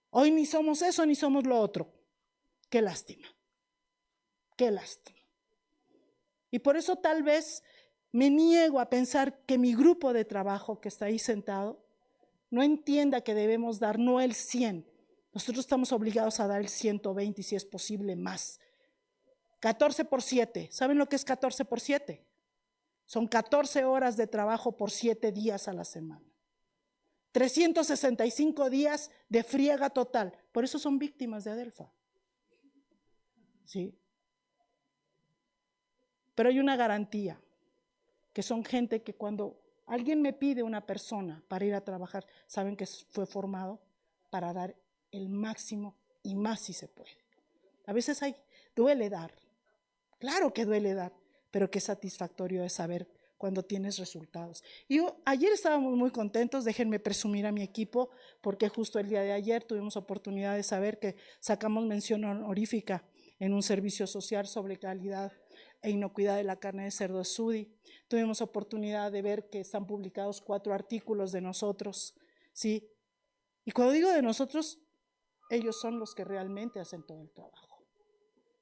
Hoy ni somos eso ni somos lo otro. Qué lástima, qué lástima. Y por eso tal vez me niego a pensar que mi grupo de trabajo que está ahí sentado no entienda que debemos dar no el 100. Nosotros estamos obligados a dar el 120 y si es posible más. 14 por 7. ¿Saben lo que es 14 por 7? Son 14 horas de trabajo por 7 días a la semana. 365 días de friega total. Por eso son víctimas de Adelfa. ¿Sí? Pero hay una garantía, que son gente que cuando alguien me pide una persona para ir a trabajar, saben que fue formado para dar el máximo y más si se puede. A veces duele dar, claro que duele dar, pero qué satisfactorio es saber cuando tienes resultados. Y ayer estábamos muy contentos, déjenme presumir a mi equipo, porque justo el día de ayer tuvimos oportunidad de saber que sacamos mención honorífica en un servicio social sobre calidad e inocuidad de la carne de cerdo de Sudi. Tuvimos oportunidad de ver que están publicados 4 artículos de nosotros, ¿sí? Y cuando digo de nosotros, ellos son los que realmente hacen todo el trabajo.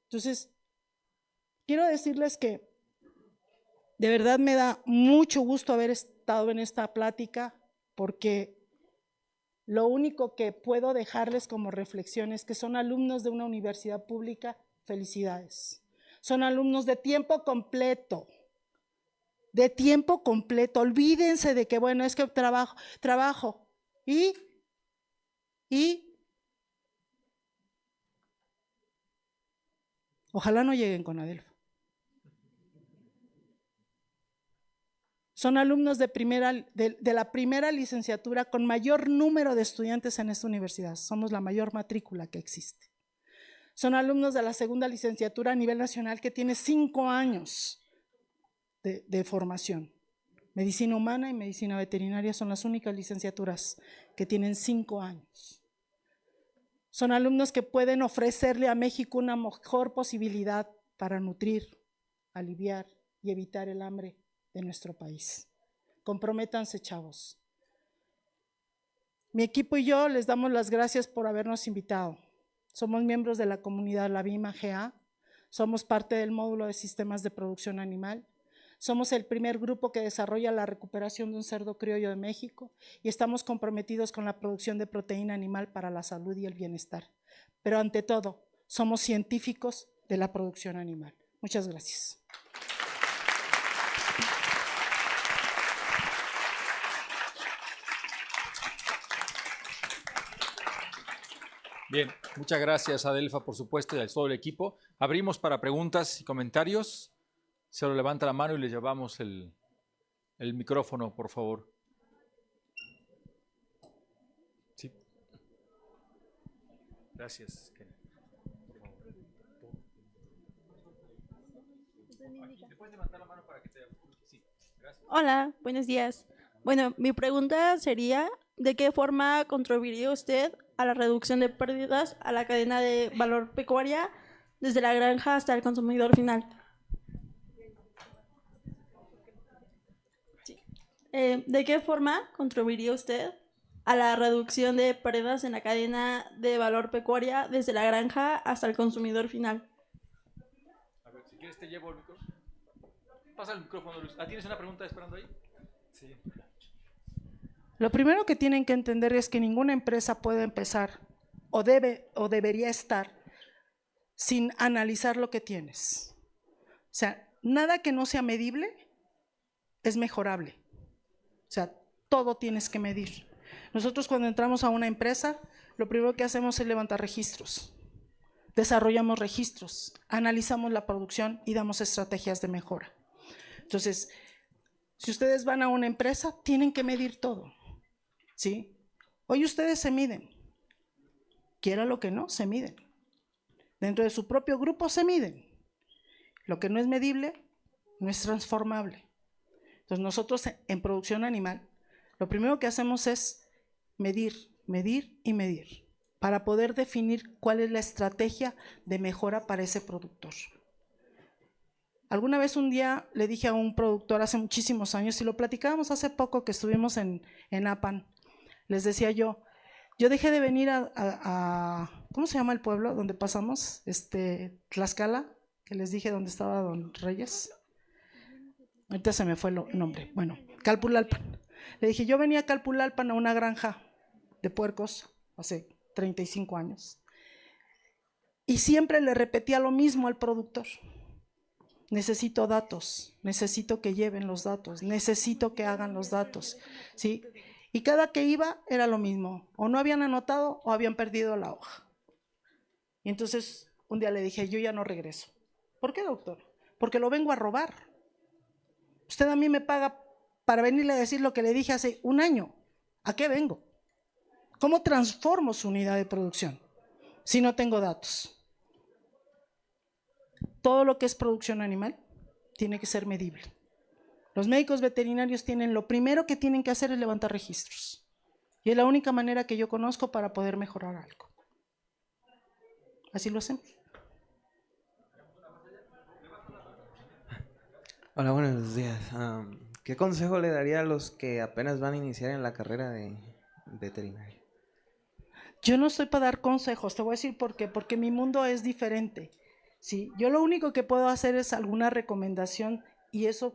Entonces, quiero decirles que de verdad me da mucho gusto haber estado en esta plática, porque lo único que puedo dejarles como reflexión es que son alumnos de una universidad pública, felicidades. Son alumnos de tiempo completo, olvídense de que bueno, es que trabajo, y ojalá no lleguen con Adelfa. Son alumnos de la primera licenciatura con mayor número de estudiantes en esta universidad. Somos la mayor matrícula que existe. Son alumnos de la segunda licenciatura a nivel nacional que tiene 5 años de formación. Medicina humana y medicina veterinaria son las únicas licenciaturas que tienen 5 años. Son alumnos que pueden ofrecerle a México una mejor posibilidad para nutrir, aliviar y evitar el hambre de nuestro país. Comprométanse, chavos. Mi equipo y yo les damos las gracias por habernos invitado. Somos miembros de la comunidad La Vima GA, somos parte del módulo de sistemas de producción animal, somos el primer grupo que desarrolla la recuperación de un cerdo criollo de México y estamos comprometidos con la producción de proteína animal para la salud y el bienestar. Pero ante todo, somos científicos de la producción animal. Muchas gracias. Bien, muchas gracias Adelfa, por supuesto, y a todo el equipo. Abrimos para preguntas y comentarios. Se lo levanta la mano y le llevamos el micrófono, por favor. Sí. Gracias. ¿Puedes levantar la mano para que te... Sí, gracias. Hola, buenos días. Bueno, mi pregunta sería, ¿de qué forma contribuiría usted a la reducción de pérdidas a la cadena de valor pecuaria desde la granja hasta el consumidor final? Sí. ¿De qué forma contribuiría usted a la reducción de pérdidas en la cadena de valor pecuaria desde la granja hasta el consumidor final? A ver, si quieres te llevo el micrófono. Pasa el micrófono, Luis. ¿Tienes una pregunta esperando ahí? Sí. Lo primero que tienen que entender es que ninguna empresa puede empezar o debería estar sin analizar lo que tienes. O sea, nada que no sea medible es mejorable. O sea, todo tienes que medir. Nosotros cuando entramos a una empresa, lo primero que hacemos es levantar registros. Desarrollamos registros, analizamos la producción y damos estrategias de mejora. Entonces, si ustedes van a una empresa, tienen que medir todo. ¿Sí? Hoy ustedes se miden, quiera lo que no, se miden. Dentro de su propio grupo se miden. Lo que no es medible no es transformable. Entonces nosotros en producción animal, lo primero que hacemos es medir, medir y medir, para poder definir cuál es la estrategia de mejora para ese productor. Alguna vez un día le dije a un productor hace muchísimos años, y lo platicábamos hace poco que estuvimos en APAN, les decía yo dejé de venir a ¿cómo se llama el pueblo donde pasamos? Tlaxcala, que les dije donde estaba Don Reyes. Ahorita se me fue el nombre. Bueno, Calpulalpan. Le dije, yo venía a Calpulalpan a una granja de puercos hace 35 años. Y siempre le repetía lo mismo al productor. Necesito datos, necesito que lleven los datos, necesito que hagan los datos, ¿sí? Y cada que iba era lo mismo, o no habían anotado o habían perdido la hoja. Y entonces un día le dije, yo ya no regreso. ¿Por qué, doctor? Porque lo vengo a robar. Usted a mí me paga para venirle a decir lo que le dije hace un año. ¿A qué vengo? ¿Cómo transformo su unidad de producción si no tengo datos? Todo lo que es producción animal tiene que ser medible. Los médicos veterinarios tienen, lo primero que tienen que hacer es levantar registros. Y es la única manera que yo conozco para poder mejorar algo. Así lo hacemos. Hola, buenos días. ¿Qué consejo le daría a los que apenas van a iniciar en la carrera de veterinario? Yo no estoy para dar consejos, te voy a decir por qué, porque mi mundo es diferente. ¿Sí? Yo lo único que puedo hacer es alguna recomendación, y eso,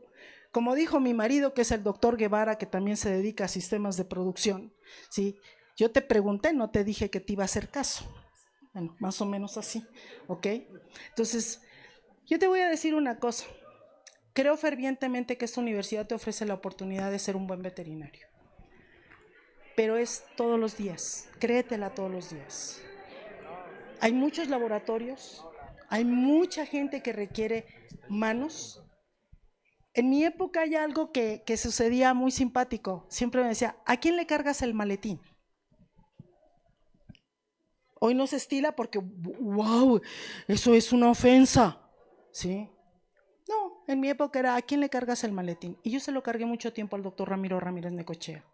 como dijo mi marido, que es el doctor Guevara, que también se dedica a sistemas de producción, ¿sí? Yo te pregunté, no te dije que te iba a hacer caso. Bueno, más o menos así, ¿ok? Entonces, yo te voy a decir una cosa. Creo fervientemente que esta universidad te ofrece la oportunidad de ser un buen veterinario. Pero es todos los días, créetela todos los días. Hay muchos laboratorios, hay mucha gente que requiere manos. En mi época hay algo que sucedía muy simpático. Siempre me decía, ¿a quién le cargas el maletín? Hoy no se estila porque, wow, eso es una ofensa, ¿sí? No, en mi época era, ¿a quién le cargas el maletín? Y yo se lo cargué mucho tiempo al doctor Ramiro Ramírez Necochea,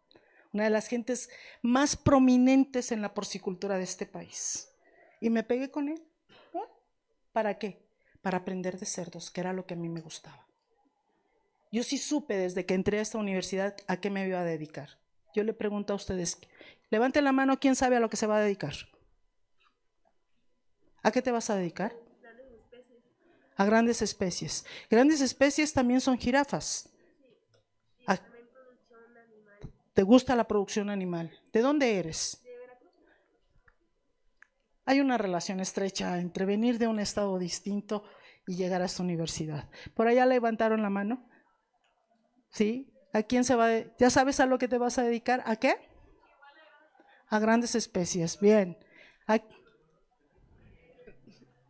una de las gentes más prominentes en la porcicultura de este país. Y me pegué con él. ¿No? ¿Para qué? Para aprender de cerdos, que era lo que a mí me gustaba. Yo sí supe desde que entré a esta universidad a qué me iba a dedicar. Yo le pregunto a ustedes, levanten la mano, ¿quién sabe a lo que se va a dedicar? ¿A qué te vas a dedicar? A grandes especies. Grandes especies también son jirafas. ¿Te gusta la producción animal? ¿De dónde eres? Hay una relación estrecha entre venir de un estado distinto y llegar a esta universidad. Por allá levantaron la mano. ¿Sí? ¿A quién se va? ¿Ya sabes a lo que te vas a dedicar? ¿A qué? A grandes especies. Bien.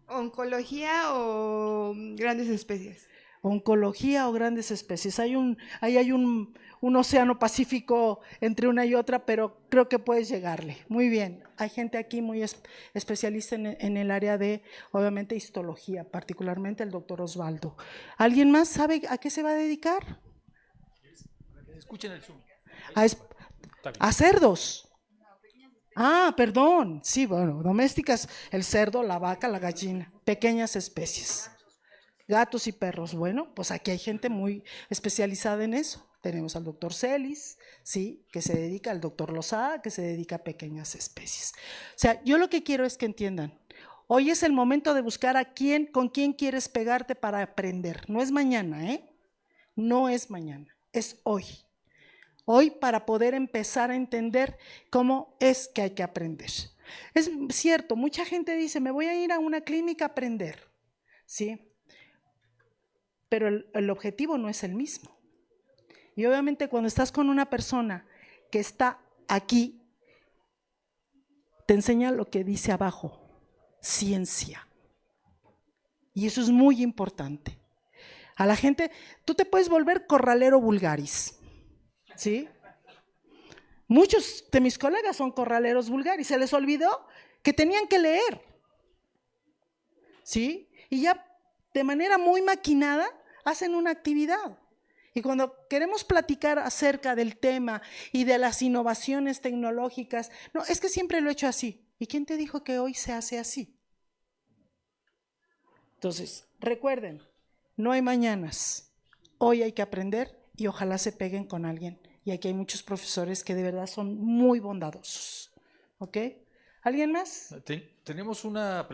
¿Oncología o grandes especies? Oncología o grandes especies. Ahí hay un océano Pacífico entre una y otra, pero creo que puedes llegarle. Muy bien. Hay gente aquí muy especialista en el área de, obviamente, histología, particularmente el doctor Osvaldo. ¿Alguien más sabe a qué se va a dedicar? Escuchen el Zoom. A cerdos. Ah, perdón. Sí, bueno, domésticas, el cerdo, la vaca, la gallina, pequeñas especies. Gatos y perros. Bueno, pues aquí hay gente muy especializada en eso. Tenemos al doctor Celis, ¿sí? Que se dedica, al doctor Lozada, que se dedica a pequeñas especies. O sea, yo lo que quiero es que entiendan, hoy es el momento de buscar con quién quieres pegarte para aprender. No es mañana, ¿eh? No es mañana, es hoy. Hoy para poder empezar a entender cómo es que hay que aprender. Es cierto, mucha gente dice, me voy a ir a una clínica a aprender, ¿sí? Pero el objetivo no es el mismo. Y obviamente cuando estás con una persona que está aquí, te enseña lo que dice abajo, ciencia. Y eso es muy importante. A la gente, tú te puedes volver corralero vulgaris, ¿sí? Muchos de mis colegas son corraleros vulgaris, se les olvidó que tenían que leer, ¿sí? Y ya de manera muy maquinada hacen una actividad. Y cuando queremos platicar acerca del tema y de las innovaciones tecnológicas, no, es que siempre lo he hecho así. ¿Y quién te dijo que hoy se hace así? Entonces, recuerden, no hay mañanas. Hoy hay que aprender y ojalá se peguen con alguien. Y aquí hay muchos profesores que de verdad son muy bondadosos. ¿Ok? ¿Alguien más? Tenemos un Ajá.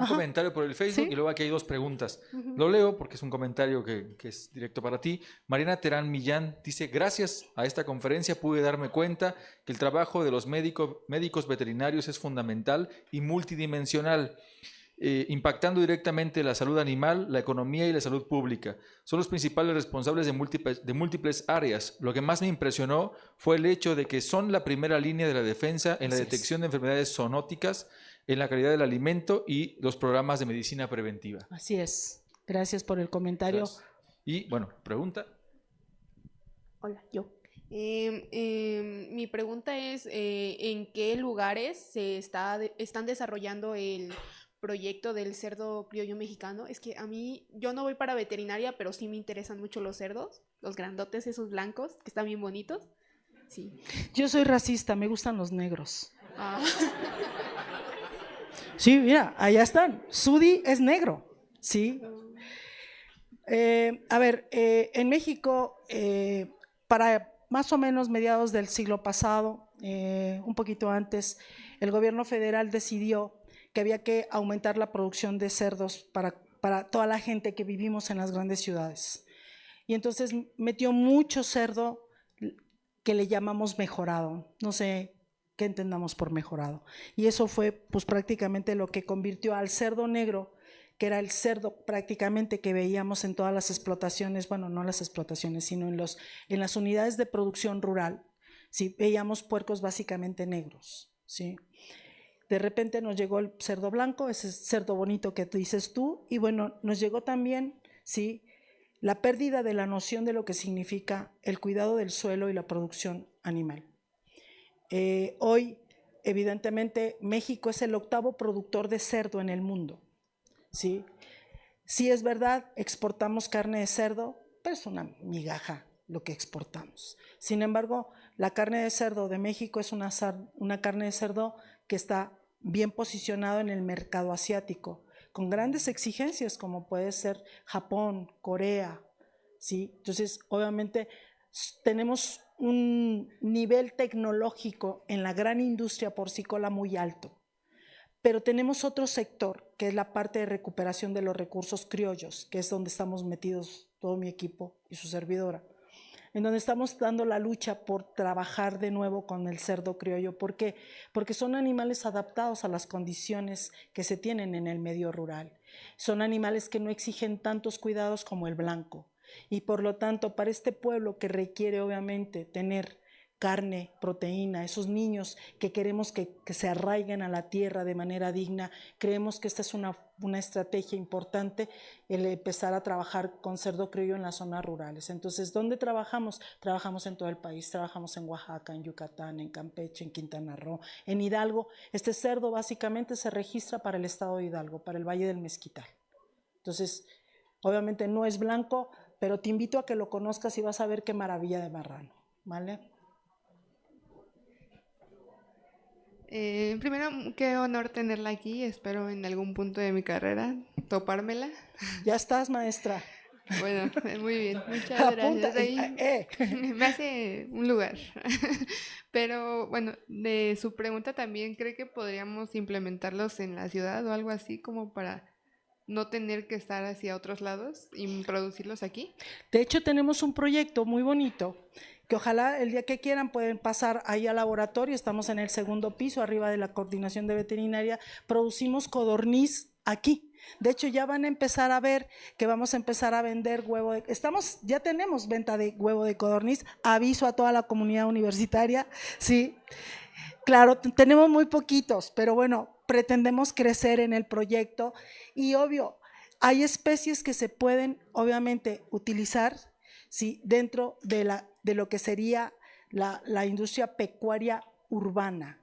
comentario por el Facebook ¿Sí? y luego aquí hay dos preguntas. Lo leo porque es un comentario que es directo para ti. Mariana Terán Millán dice, gracias a esta conferencia pude darme cuenta que el trabajo de los médicos veterinarios es fundamental y multidimensional, impactando directamente la salud animal, la economía y la salud pública. Son los principales responsables de múltiples áreas. Lo que más me impresionó fue el hecho de que son la primera línea de la defensa en la detección de enfermedades zoonóticas, en la calidad del alimento y los programas de medicina preventiva. Así es. Gracias por el comentario. Gracias. Y bueno, pregunta. Hola, yo. Mi pregunta es, ¿en qué lugares están desarrollando el proyecto del cerdo criollo mexicano? Es que yo no voy para veterinaria, pero sí me interesan mucho los cerdos, los grandotes, esos blancos, que están bien bonitos. Sí. Yo soy racista, me gustan los negros. Ah. Sí, mira, allá están. Sudi es negro, ¿sí? A ver, en México, para más o menos mediados del siglo pasado, un poquito antes, el gobierno federal decidió que había que aumentar la producción de cerdos para toda la gente que vivimos en las grandes ciudades. Y entonces metió mucho cerdo que le llamamos mejorado. No sé qué entendamos por mejorado. Y eso fue pues prácticamente lo que convirtió al cerdo negro, que era el cerdo prácticamente que veíamos en todas las explotaciones, bueno, no las explotaciones, sino en las unidades de producción rural, ¿sí? Veíamos puercos básicamente negros, ¿sí? De repente nos llegó el cerdo blanco, ese cerdo bonito que dices tú, y bueno, nos llegó también, ¿sí?, la pérdida de la noción de lo que significa el cuidado del suelo y la producción animal. Hoy, evidentemente, México es el 8º productor de cerdo en el mundo, ¿sí? Sí es verdad, exportamos carne de cerdo, pero es una migaja lo que exportamos. Sin embargo, la carne de cerdo de México es una carne de cerdo que está bien posicionado en el mercado asiático, con grandes exigencias como puede ser Japón, Corea, ¿sí? Entonces, obviamente, tenemos un nivel tecnológico en la gran industria porcícola muy alto, pero tenemos otro sector, que es la parte de recuperación de los recursos criollos, que es donde estamos metidos todo mi equipo y su servidora. en donde estamos dando la lucha por trabajar de nuevo con el cerdo criollo. ¿Por qué? Porque son animales adaptados a las condiciones que se tienen en el medio rural. Son animales que no exigen tantos cuidados como el blanco. Y por lo tanto, para este pueblo que requiere obviamente tener carne, proteína, esos niños que queremos que se arraiguen a la tierra de manera digna, creemos que esta es una estrategia importante, el empezar a trabajar con cerdo criollo en las zonas rurales. Entonces, ¿dónde trabajamos? Trabajamos en todo el país, trabajamos en Oaxaca, en Yucatán, en Campeche, en Quintana Roo, en Hidalgo. Este cerdo básicamente se registra para el estado de Hidalgo, para el Valle del Mezquital. Entonces, obviamente no es blanco, pero te invito a que lo conozcas y vas a ver qué maravilla de marrano, ¿vale? Primero, qué honor tenerla aquí. Espero en algún punto de mi carrera topármela. Ya estás, maestra. Bueno, muy bien. Muchas gracias. Ahí me hace un lugar. Pero bueno, de su pregunta también, ¿cree que podríamos implementarlos en la ciudad o algo así como para no tener que estar hacia otros lados y producirlos aquí? De hecho, tenemos un proyecto muy bonito que ojalá el día que quieran pueden pasar ahí al laboratorio. Estamos en el segundo piso, arriba de la coordinación de veterinaria. Producimos codorniz aquí. De hecho, ya van a empezar a ver que vamos a empezar a vender huevo. Ya tenemos venta de huevo de codorniz. Aviso a toda la comunidad universitaria, sí. Claro, tenemos muy poquitos, pero bueno, pretendemos crecer en el proyecto y obvio, hay especies que se pueden obviamente utilizar, sí, dentro de lo que sería la industria pecuaria urbana,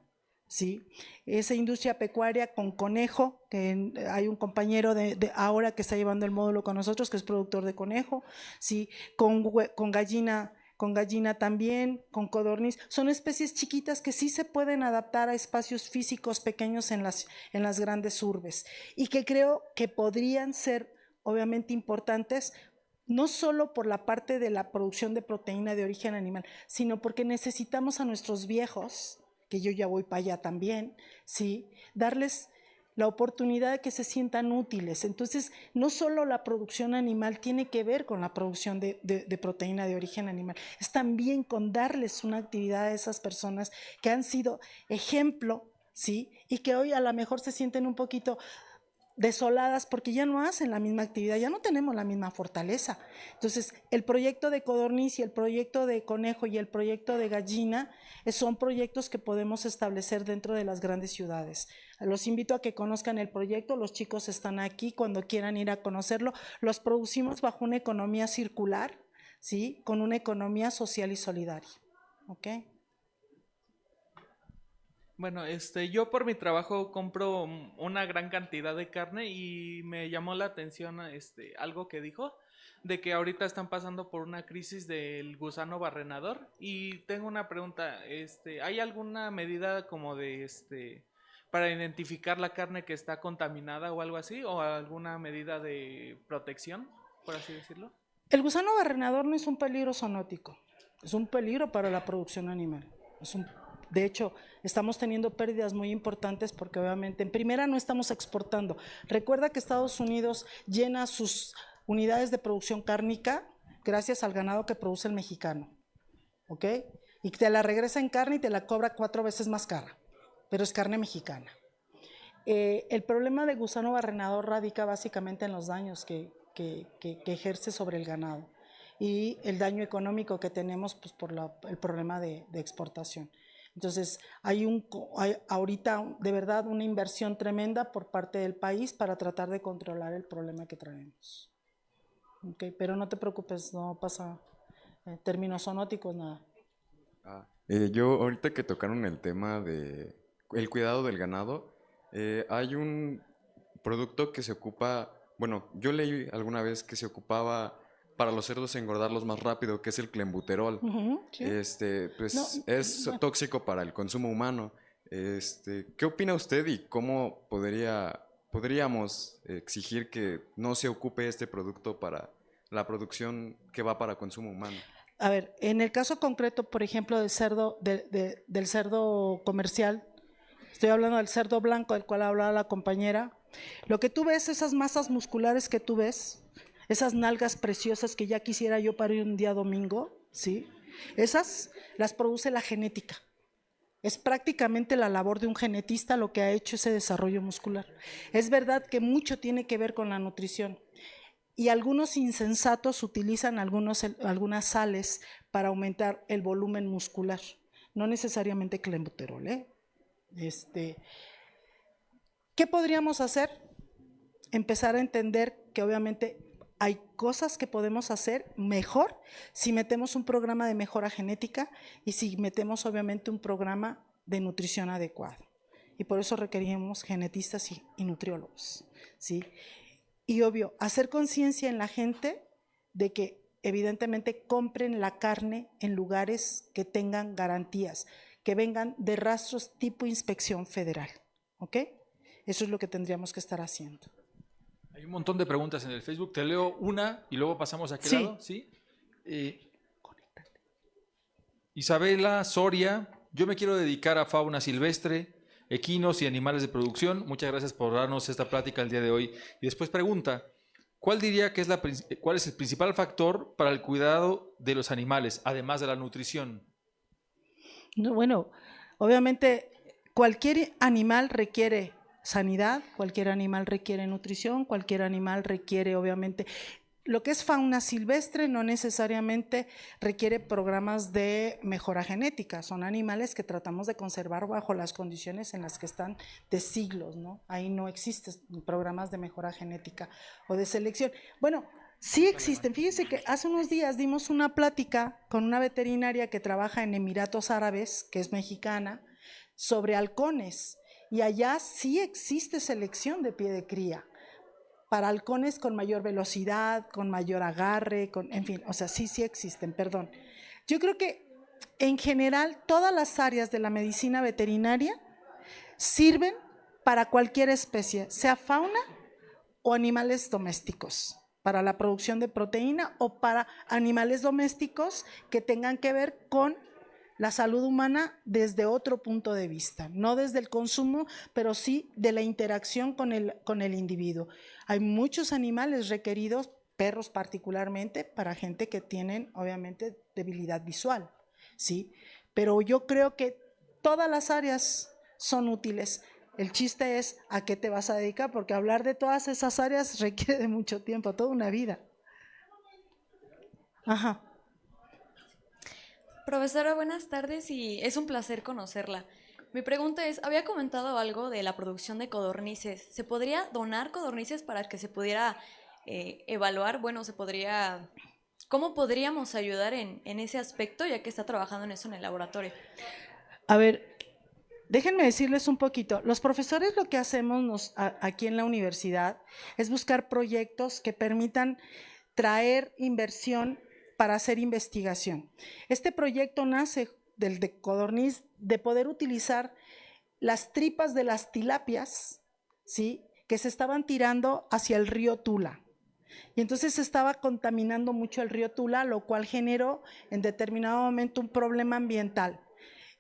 ¿sí? Esa industria pecuaria con conejo, que hay un compañero de ahora que está llevando el módulo con nosotros, que es productor de conejo, ¿sí? Con gallina también, con codorniz. Son especies chiquitas que sí se pueden adaptar a espacios físicos pequeños en las grandes urbes y que creo que podrían ser obviamente importantes, no solo por la parte de la producción de proteína de origen animal, sino porque necesitamos a nuestros viejos, que yo ya voy para allá también, ¿sí? Darles la oportunidad de que se sientan útiles. Entonces, no solo la producción animal tiene que ver con la producción de proteína de origen animal, es también con darles una actividad a esas personas que han sido ejemplo, ¿sí? Y que hoy a lo mejor se sienten un poquito desoladas porque ya no hacen la misma actividad, ya no tenemos la misma fortaleza. Entonces, el proyecto de codorniz y el proyecto de conejo y el proyecto de gallina son proyectos que podemos establecer dentro de las grandes ciudades. Los invito a que conozcan el proyecto, los chicos están aquí cuando quieran ir a conocerlo. Los producimos bajo una economía circular, ¿sí? Con una economía social y solidaria. ¿Ok? Bueno, yo por mi trabajo compro una gran cantidad de carne y me llamó la atención algo que dijo, de que ahorita están pasando por una crisis del gusano barrenador y tengo una pregunta, ¿hay alguna medida como de para identificar la carne que está contaminada o algo así, o alguna medida de protección, por así decirlo? El gusano barrenador no es un peligro zoonótico, es un peligro para la producción animal. De hecho, estamos teniendo pérdidas muy importantes porque obviamente, en primera, no estamos exportando. Recuerda que Estados Unidos llena sus unidades de producción cárnica gracias al ganado que produce el mexicano, ¿ok? Y te la regresa en carne y te la cobra 4 veces más cara, pero es carne mexicana. El problema de gusano barrenador radica básicamente en los daños que ejerce sobre el ganado y el daño económico que tenemos pues, por el problema de exportación. Entonces, hay ahorita de verdad una inversión tremenda por parte del país para tratar de controlar el problema que traemos. Okay, pero no te preocupes, no pasa términos zoonóticos, nada. Yo ahorita que tocaron el tema de el cuidado del ganado, hay un producto que se ocupa, bueno, yo leí alguna vez que se ocupaba para los cerdos engordarlos más rápido, que es el clenbuterol. Sí. Pues No, es tóxico para el consumo humano. ¿Qué opina usted y cómo podríamos exigir que no se ocupe este producto para la producción que va para consumo humano? A ver, en el caso concreto, por ejemplo, del cerdo, del cerdo comercial, estoy hablando del cerdo blanco del cual hablaba la compañera, lo que tú ves, esas masas musculares que tú ves, esas nalgas preciosas que ya quisiera yo parir un día domingo, ¿sí? Esas las produce la genética. Es prácticamente la labor de un genetista lo que ha hecho ese desarrollo muscular. Es verdad que mucho tiene que ver con la nutrición y algunos insensatos utilizan algunas sales para aumentar el volumen muscular, no necesariamente clenbuterol, ¿eh? ¿Qué podríamos hacer? Empezar a entender que obviamente hay cosas que podemos hacer mejor si metemos un programa de mejora genética y si metemos obviamente un programa de nutrición adecuado. Y por eso requerimos genetistas y nutriólogos, ¿sí? Y obvio, hacer conciencia en la gente de que evidentemente compren la carne en lugares que tengan garantías, que vengan de rastros tipo inspección federal, ¿ok? Eso es lo que tendríamos que estar haciendo. Hay un montón de preguntas en el Facebook. Te leo una y luego pasamos a aquel lado. ¿Sí? Isabela Soria, yo me quiero dedicar a fauna silvestre, equinos y animales de producción. Muchas gracias por darnos esta plática el día de hoy. Y después pregunta, ¿cuál diría que cuál es el principal factor para el cuidado de los animales, además de la nutrición? No, bueno, obviamente cualquier animal requiere sanidad, cualquier animal requiere nutrición, cualquier animal requiere obviamente, lo que es fauna silvestre no necesariamente requiere programas de mejora genética, son animales que tratamos de conservar bajo las condiciones en las que están de siglos, ¿no? Ahí no existen programas de mejora genética o de selección. Bueno, sí existen, fíjese que hace unos días dimos una plática con una veterinaria que trabaja en Emiratos Árabes, que es mexicana, sobre halcones. Y allá sí existe selección de pie de cría para halcones con mayor velocidad, con mayor agarre, en fin, o sea, sí existen, perdón. Yo creo que en general todas las áreas de la medicina veterinaria sirven para cualquier especie, sea fauna o animales domésticos, para la producción de proteína o para animales domésticos que tengan que ver con la salud humana desde otro punto de vista, no desde el consumo, pero sí de la interacción con el individuo. Hay muchos animales requeridos, perros particularmente, para gente que tienen obviamente debilidad visual, ¿sí? Pero yo creo que todas las áreas son útiles. El chiste es a qué te vas a dedicar, porque hablar de todas esas áreas requiere de mucho tiempo, toda una vida. Ajá. Profesora, buenas tardes y es un placer conocerla. Mi pregunta es, había comentado algo de la producción de codornices. ¿Se podría donar codornices para que se pudiera evaluar? Bueno, ¿cómo podríamos ayudar en ese aspecto, ya que está trabajando en eso en el laboratorio? A ver, déjenme decirles un poquito. Los profesores lo que hacemos aquí en la universidad es buscar proyectos que permitan traer inversión para hacer investigación. Este proyecto nace del de codorniz, de poder utilizar las tripas de las tilapias, ¿sí?, que se estaban tirando hacia el río Tula. Y entonces se estaba contaminando mucho el río Tula, lo cual generó en determinado momento un problema ambiental.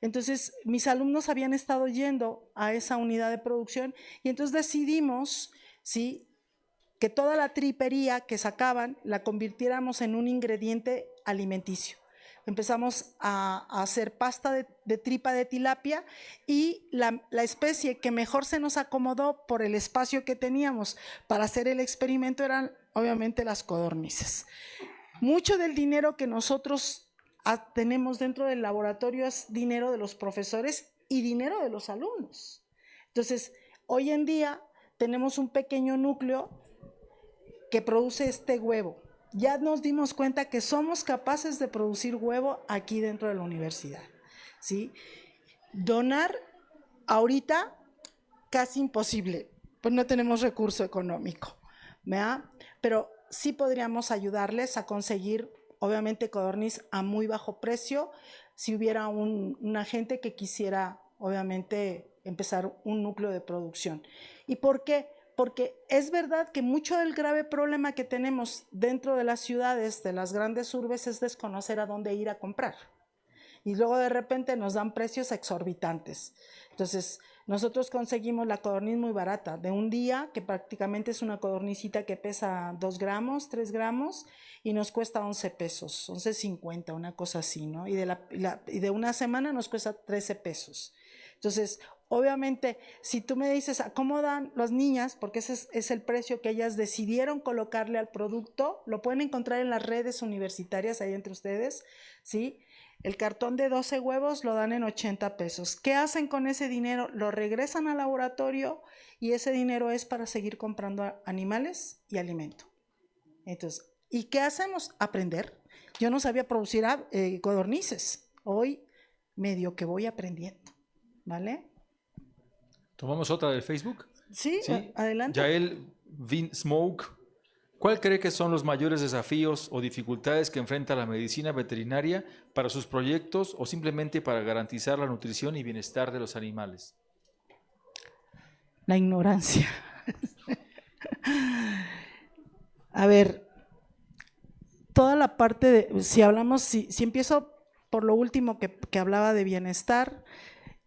Entonces mis alumnos habían estado yendo a esa unidad de producción y entonces decidimos, ¿sí?, que toda la tripería que sacaban la convirtiéramos en un ingrediente alimenticio. Empezamos a hacer pasta de tripa de tilapia y la especie que mejor se nos acomodó por el espacio que teníamos para hacer el experimento eran obviamente las codornices. Mucho del dinero que nosotros tenemos dentro del laboratorio es dinero de los profesores y dinero de los alumnos. Entonces, hoy en día tenemos un pequeño núcleo que produce este huevo. Ya nos dimos cuenta que somos capaces de producir huevo aquí dentro de la universidad, ¿sí? Donar ahorita casi imposible, pues no tenemos recurso económico, ¿verdad? Pero sí podríamos ayudarles a conseguir, obviamente, codorniz a muy bajo precio, si hubiera un agente que quisiera, obviamente, empezar un núcleo de producción. ¿Y por qué? Porque es verdad que mucho del grave problema que tenemos dentro de las ciudades, de las grandes urbes, es desconocer a dónde ir a comprar. Y luego de repente nos dan precios exorbitantes. Entonces, Nosotros conseguimos la codorniz muy barata, de un día, que prácticamente es una codornicita que pesa 2 gramos, 3 gramos, y nos cuesta 11 pesos, 11.50, una cosa así, ¿no? Y de una semana nos cuesta 13 pesos. Entonces, obviamente, si tú me dices, ¿cómo dan las niñas? Porque ese es el precio que ellas decidieron colocarle al producto, lo pueden encontrar en las redes universitarias ahí entre ustedes, ¿sí? El cartón de 12 huevos lo dan en 80 pesos. ¿Qué hacen con ese dinero? Lo regresan al laboratorio y ese dinero es para seguir comprando animales y alimento. Entonces, ¿y qué hacemos? Aprender. Yo no sabía producir codornices. Hoy medio que voy aprendiendo, ¿vale? ¿Tomamos otra del Facebook? Sí, adelante. Yael Smoke. ¿Cuál cree que son los mayores desafíos o dificultades que enfrenta la medicina veterinaria para sus proyectos o simplemente para garantizar la nutrición y bienestar de los animales? La ignorancia. A ver, toda la parte de, si hablamos, si empiezo por lo último que hablaba de bienestar,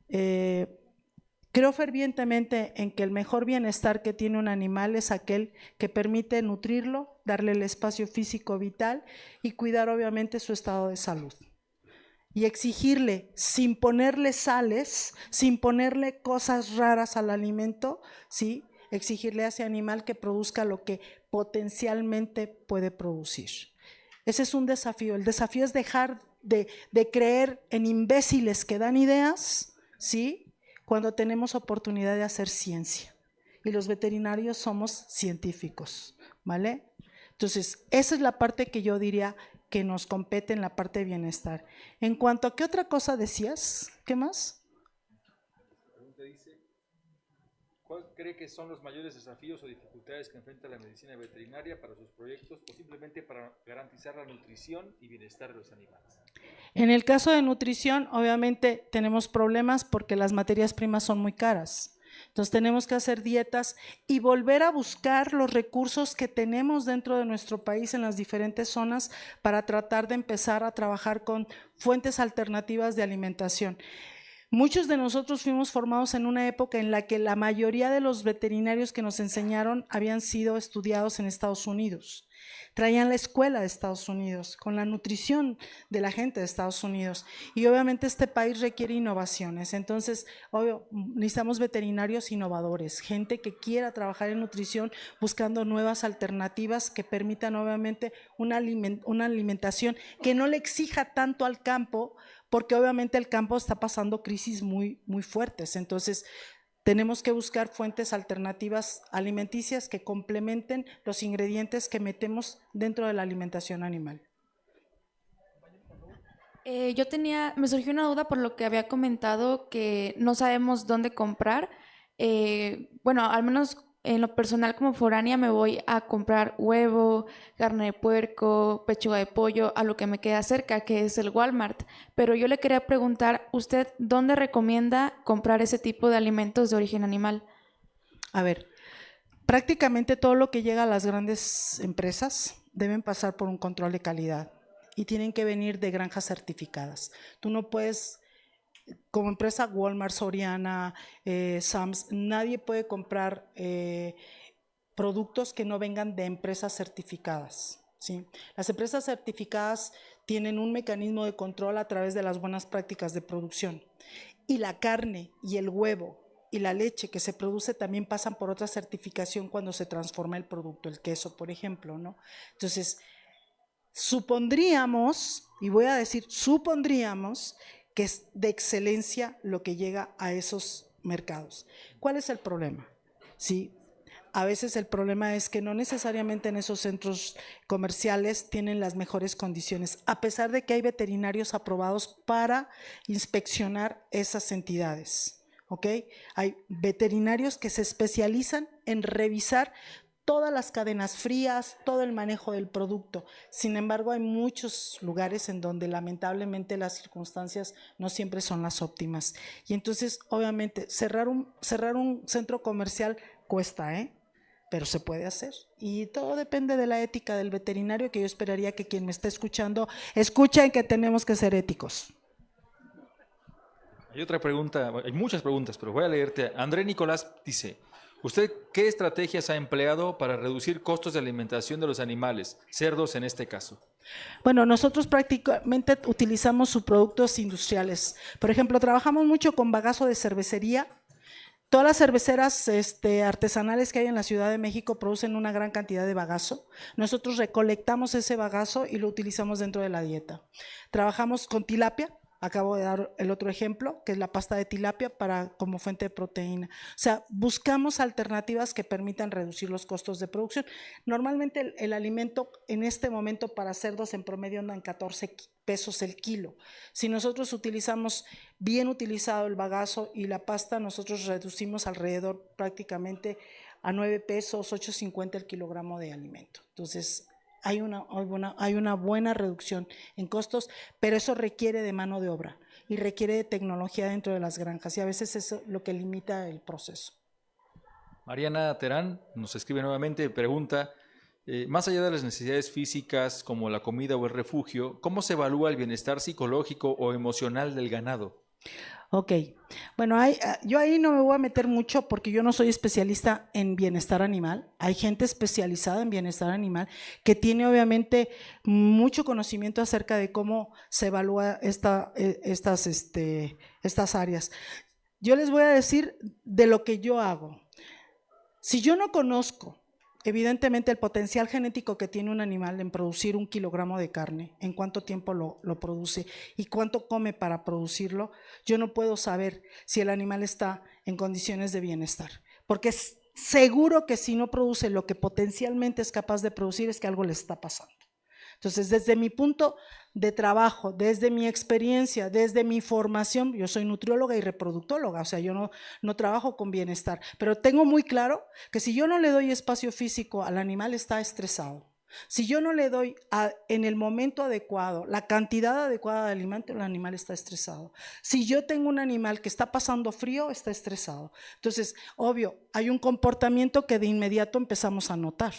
creo fervientemente en que el mejor bienestar que tiene un animal es aquel que permite nutrirlo, darle el espacio físico vital y cuidar obviamente su estado de salud. Y exigirle, sin ponerle sales, sin ponerle cosas raras al alimento, ¿sí? Exigirle a ese animal que produzca lo que potencialmente puede producir. Ese es un desafío. El desafío es dejar de creer en imbéciles que dan ideas, ¿sí?, cuando tenemos oportunidad de hacer ciencia. Y los veterinarios somos científicos, ¿vale? Entonces, esa es la parte que yo diría que nos compete en la parte de bienestar. En cuanto a qué otra cosa decías, ¿qué más? La pregunta dice, ¿cuál cree que son los mayores desafíos o dificultades que enfrenta la medicina veterinaria para sus proyectos o simplemente para garantizar la nutrición y bienestar de los animales? En el caso de nutrición, obviamente tenemos problemas porque las materias primas son muy caras. Entonces tenemos que hacer dietas y volver a buscar los recursos que tenemos dentro de nuestro país en las diferentes zonas para tratar de empezar a trabajar con fuentes alternativas de alimentación. Muchos de nosotros fuimos formados en una época en la que la mayoría de los veterinarios que nos enseñaron habían sido estudiados en Estados Unidos. Traían la escuela de Estados Unidos, con la nutrición de la gente de Estados Unidos. Y obviamente este país requiere innovaciones. Entonces, obvio, necesitamos veterinarios innovadores, gente que quiera trabajar en nutrición buscando nuevas alternativas que permitan obviamente una alimentación que no le exija tanto al campo, porque obviamente el campo está pasando crisis muy, muy fuertes. Entonces, tenemos que buscar fuentes alternativas alimenticias que complementen los ingredientes que metemos dentro de la alimentación animal. Me surgió una duda por lo que había comentado que no sabemos dónde comprar. Bueno, al menos en lo personal como foránea me voy a comprar huevo, carne de puerco, pechuga de pollo, a lo que me queda cerca, que es el Walmart. Pero yo le quería preguntar, ¿usted dónde recomienda comprar ese tipo de alimentos de origen animal? A ver, prácticamente todo lo que llega a las grandes empresas deben pasar por un control de calidad y tienen que venir de granjas certificadas. Tú no puedes, como empresa Walmart, Soriana, Sam's, nadie puede comprar productos que no vengan de empresas certificadas, ¿sí? Las empresas certificadas tienen un mecanismo de control a través de las buenas prácticas de producción. Y la carne y el huevo y la leche que se produce también pasan por otra certificación cuando se transforma el producto, el queso, por ejemplo, ¿no? Entonces, supondríamos, y voy a decir supondríamos, que es de excelencia lo que llega a esos mercados. ¿Cuál es el problema? Sí, a veces el problema es que no necesariamente en esos centros comerciales tienen las mejores condiciones, a pesar de que hay veterinarios aprobados para inspeccionar esas entidades, ¿ok? Hay veterinarios que se especializan en revisar todas las cadenas frías, todo el manejo del producto. Sin embargo, hay muchos lugares en donde lamentablemente las circunstancias no siempre son las óptimas. Y entonces, obviamente, cerrar un centro comercial cuesta, pero se puede hacer. Y todo depende de la ética del veterinario, que yo esperaría que quien me esté escuchando, escuchen que tenemos que ser éticos. Hay otra pregunta, hay muchas preguntas, pero voy a leerte. André Nicolás dice, ¿usted qué estrategias ha empleado para reducir costos de alimentación de los animales, cerdos en este caso? Bueno, nosotros prácticamente utilizamos subproductos industriales. Por ejemplo, trabajamos mucho con bagazo de cervecería. Todas las cerveceras artesanales que hay en la Ciudad de México producen una gran cantidad de bagazo. Nosotros recolectamos ese bagazo y lo utilizamos dentro de la dieta. Trabajamos con tilapia. Acabo de dar el otro ejemplo, que es la pasta de tilapia como fuente de proteína. O sea, buscamos alternativas que permitan reducir los costos de producción. Normalmente el alimento en este momento para cerdos en promedio anda en 14 pesos el kilo. Si nosotros utilizamos bien utilizado el bagazo y la pasta, nosotros reducimos alrededor prácticamente a 9 pesos, 8.50 el kilogramo de alimento. Entonces, hay una buena reducción en costos, pero eso requiere de mano de obra y requiere de tecnología dentro de las granjas y a veces eso es lo que limita el proceso. Mariana Terán nos escribe nuevamente, pregunta, más allá de las necesidades físicas como la comida o el refugio, ¿cómo se evalúa el bienestar psicológico o emocional del ganado? Ok, bueno, yo ahí no me voy a meter mucho porque yo no soy especialista en bienestar animal. Hay gente especializada en bienestar animal que tiene obviamente mucho conocimiento acerca de cómo se evalúa estas áreas. Yo les voy a decir de lo que yo hago. Si yo no conozco evidentemente el potencial genético que tiene un animal en producir 1 kilogramo de carne, en cuánto tiempo lo produce y cuánto come para producirlo, yo no puedo saber si el animal está en condiciones de bienestar, porque es seguro que si no produce lo que potencialmente es capaz de producir es que algo le está pasando. Entonces, desde mi punto de trabajo, desde mi experiencia, desde mi formación, yo soy nutrióloga y reproductóloga, o sea, yo no trabajo con bienestar, pero tengo muy claro que si yo no le doy espacio físico al animal está estresado. Si yo no le doy en el momento adecuado la cantidad adecuada de alimento, el animal está estresado. Si yo tengo un animal que está pasando frío, está estresado. Entonces, obvio, hay un comportamiento que de inmediato empezamos a notar.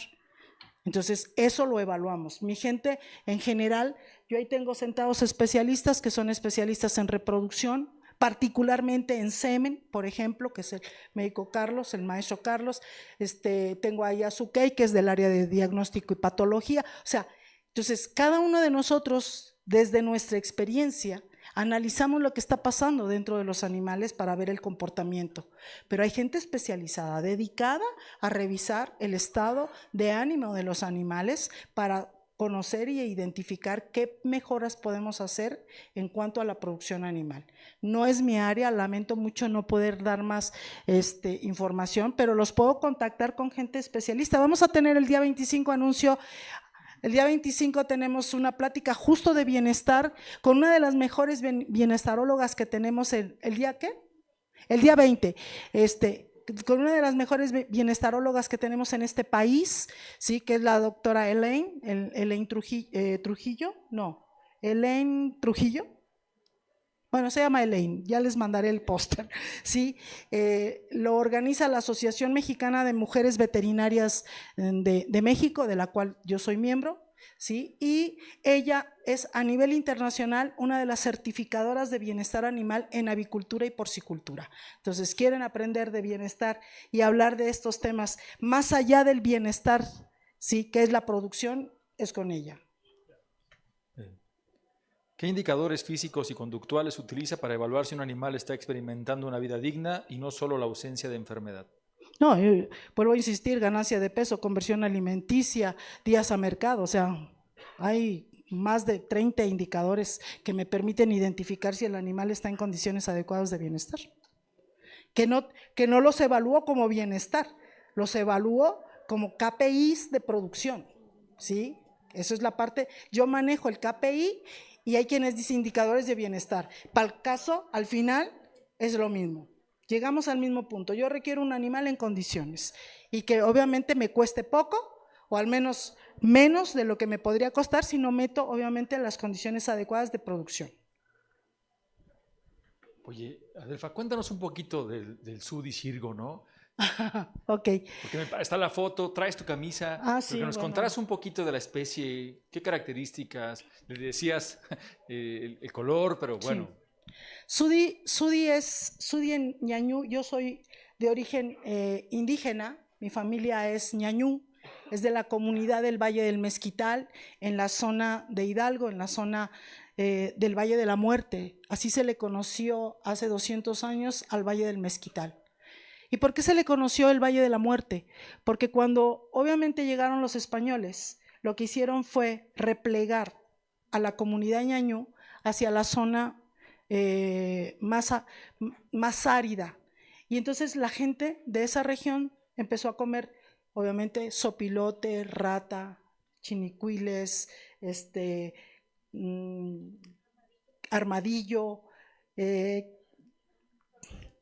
Entonces, eso lo evaluamos. Mi gente, en general, yo ahí tengo sentados especialistas que son especialistas en reproducción, particularmente en semen, por ejemplo, que es el médico Carlos, el maestro Carlos. Tengo ahí a Sukei, que es del área de diagnóstico y patología. O sea, entonces, cada uno de nosotros, desde nuestra experiencia, analizamos lo que está pasando dentro de los animales para ver el comportamiento, pero hay gente especializada, dedicada a revisar el estado de ánimo de los animales para conocer y identificar qué mejoras podemos hacer en cuanto a la producción animal. No es mi área, lamento mucho no poder dar más información, pero los puedo contactar con gente especialista. Vamos a tener el día 25 anuncio. El día 25 tenemos una plática justo de bienestar con una de las mejores bienestarólogas que tenemos el día ¿qué? El día 20, con una de las mejores bienestarólogas que tenemos en este país, ¿sí? Que es la doctora Elaine Trujillo, no, Elaine Trujillo. Bueno, se llama Elaine, ya les mandaré el póster, ¿sí? Lo organiza la Asociación Mexicana de Mujeres Veterinarias de México, de la cual yo soy miembro, ¿sí? Y ella es a nivel internacional una de las certificadoras de bienestar animal en avicultura y porcicultura. Entonces, quieren aprender de bienestar y hablar de estos temas más allá del bienestar, ¿sí? Que es la producción, es con ella. ¿Qué indicadores físicos y conductuales utiliza para evaluar si un animal está experimentando una vida digna y no solo la ausencia de enfermedad? No, vuelvo a insistir, ganancia de peso, conversión alimenticia, días a mercado, o sea, hay más de 30 indicadores que me permiten identificar si el animal está en condiciones adecuadas de bienestar. Que no los evalúo como bienestar, los evalúo como KPIs de producción, ¿sí? Eso es la parte, yo manejo el KPI y hay quienes dicen indicadores de bienestar. Para el caso, al final, es lo mismo. Llegamos al mismo punto. Yo requiero un animal en condiciones y que obviamente me cueste poco o al menos menos de lo que me podría costar si no meto obviamente las condiciones adecuadas de producción. Oye, Adelfa, cuéntanos un poquito del Sudi Shirgo, ¿no? Ok. Porque está la foto, traes tu camisa, sí, que nos contarás un poquito de la especie, qué características, le decías el color, pero bueno. Sí. Sudi en ñañú, yo soy de origen indígena, mi familia es ñañú, es de la comunidad del Valle del Mezquital, en la zona de Hidalgo, en la zona del Valle de la Muerte. Así se le conoció hace 200 años al Valle del Mezquital. ¿Y por qué se le conoció el Valle de la Muerte? Porque cuando obviamente llegaron los españoles, lo que hicieron fue replegar a la comunidad ñañú hacia la zona más árida. Y entonces la gente de esa región empezó a comer, obviamente, sopilote, rata, chinicuiles, armadillo,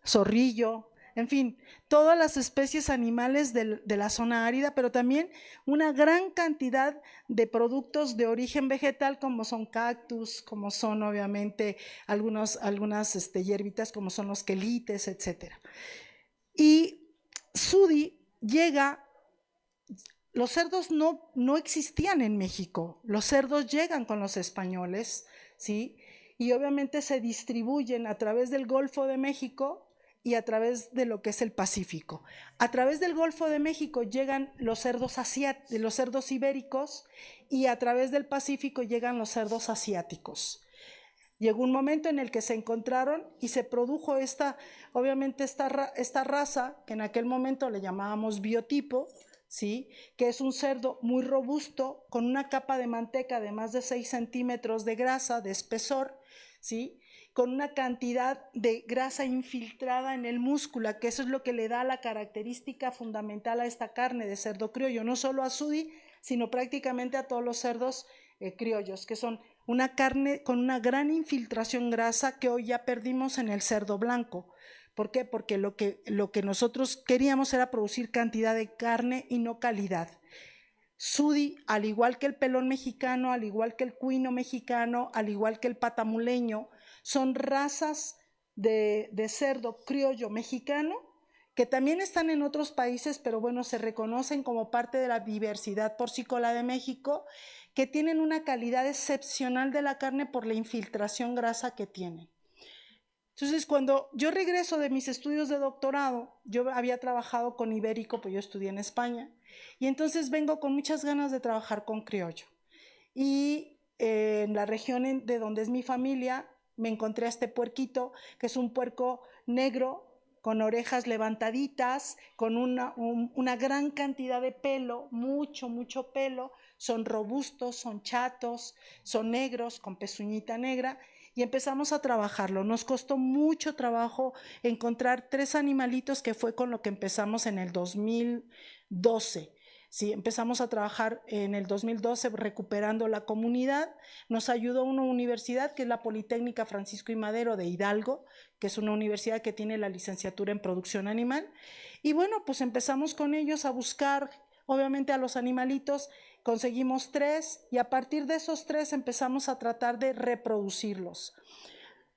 zorrillo, en fin, todas las especies animales de la zona árida, pero también una gran cantidad de productos de origen vegetal, como son cactus, como son obviamente algunas hierbitas, como son los quelites, etc. Y Sudi llega, los cerdos no existían en México, los cerdos llegan con los españoles, ¿sí? Y obviamente se distribuyen a través del Golfo de México y a través de lo que es el Pacífico. A través del Golfo de México llegan los cerdos ibéricos y a través del Pacífico llegan los cerdos asiáticos. Llegó un momento en el que se encontraron y se produjo esta raza, que en aquel momento le llamábamos biotipo, ¿sí? Que es un cerdo muy robusto, con una capa de manteca de más de 6 centímetros de grasa, de espesor, ¿sí? Con una cantidad de grasa infiltrada en el músculo, que eso es lo que le da la característica fundamental a esta carne de cerdo criollo, no solo a Sudi, sino prácticamente a todos los cerdos criollos, que son una carne con una gran infiltración grasa que hoy ya perdimos en el cerdo blanco. ¿Por qué? Porque lo que nosotros queríamos era producir cantidad de carne y no calidad. Sudi, al igual que el pelón mexicano, al igual que el cuino mexicano, al igual que el patamuleño, son razas de cerdo criollo mexicano que también están en otros países, pero bueno, se reconocen como parte de la diversidad porcícola de México, que tienen una calidad excepcional de la carne por la infiltración grasa que tienen. Entonces, cuando yo regreso de mis estudios de doctorado, yo había trabajado con ibérico, pues yo estudié en España, y entonces vengo con muchas ganas de trabajar con criollo. Y en la región de donde es mi familia, me encontré a este puerquito, que es un puerco negro, con orejas levantaditas, con una gran cantidad de pelo, mucho pelo, son robustos, son chatos, son negros, con pezuñita negra, y empezamos a trabajarlo. Nos costó mucho trabajo encontrar 3 animalitos, que fue con lo que empezamos en el 2012. Sí, empezamos a trabajar en el 2012 recuperando la comunidad. Nos ayudó una universidad que es la Politécnica Francisco I. Madero de Hidalgo, que es una universidad que tiene la licenciatura en producción animal. Y bueno, pues empezamos con ellos a buscar, obviamente, a los animalitos. Conseguimos 3 y a partir de esos 3 empezamos a tratar de reproducirlos.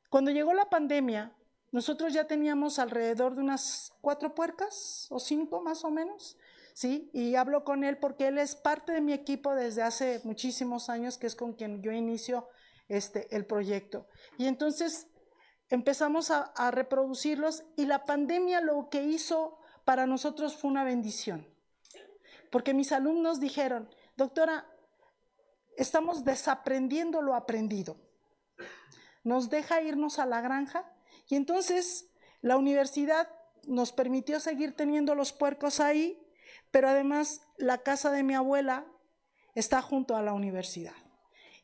Cuando llegó la pandemia, nosotros ya teníamos alrededor de unas 4 puercas o 5 más o menos. ¿Sí? Y hablo con él porque él es parte de mi equipo desde hace muchísimos años, que es con quien yo inicio el proyecto. Y entonces empezamos a reproducirlos, y la pandemia lo que hizo para nosotros fue una bendición. Porque mis alumnos dijeron: doctora, estamos desaprendiendo lo aprendido. Nos deja irnos a la granja, y entonces la universidad nos permitió seguir teniendo los puercos ahí. Pero además la casa de mi abuela está junto a la universidad,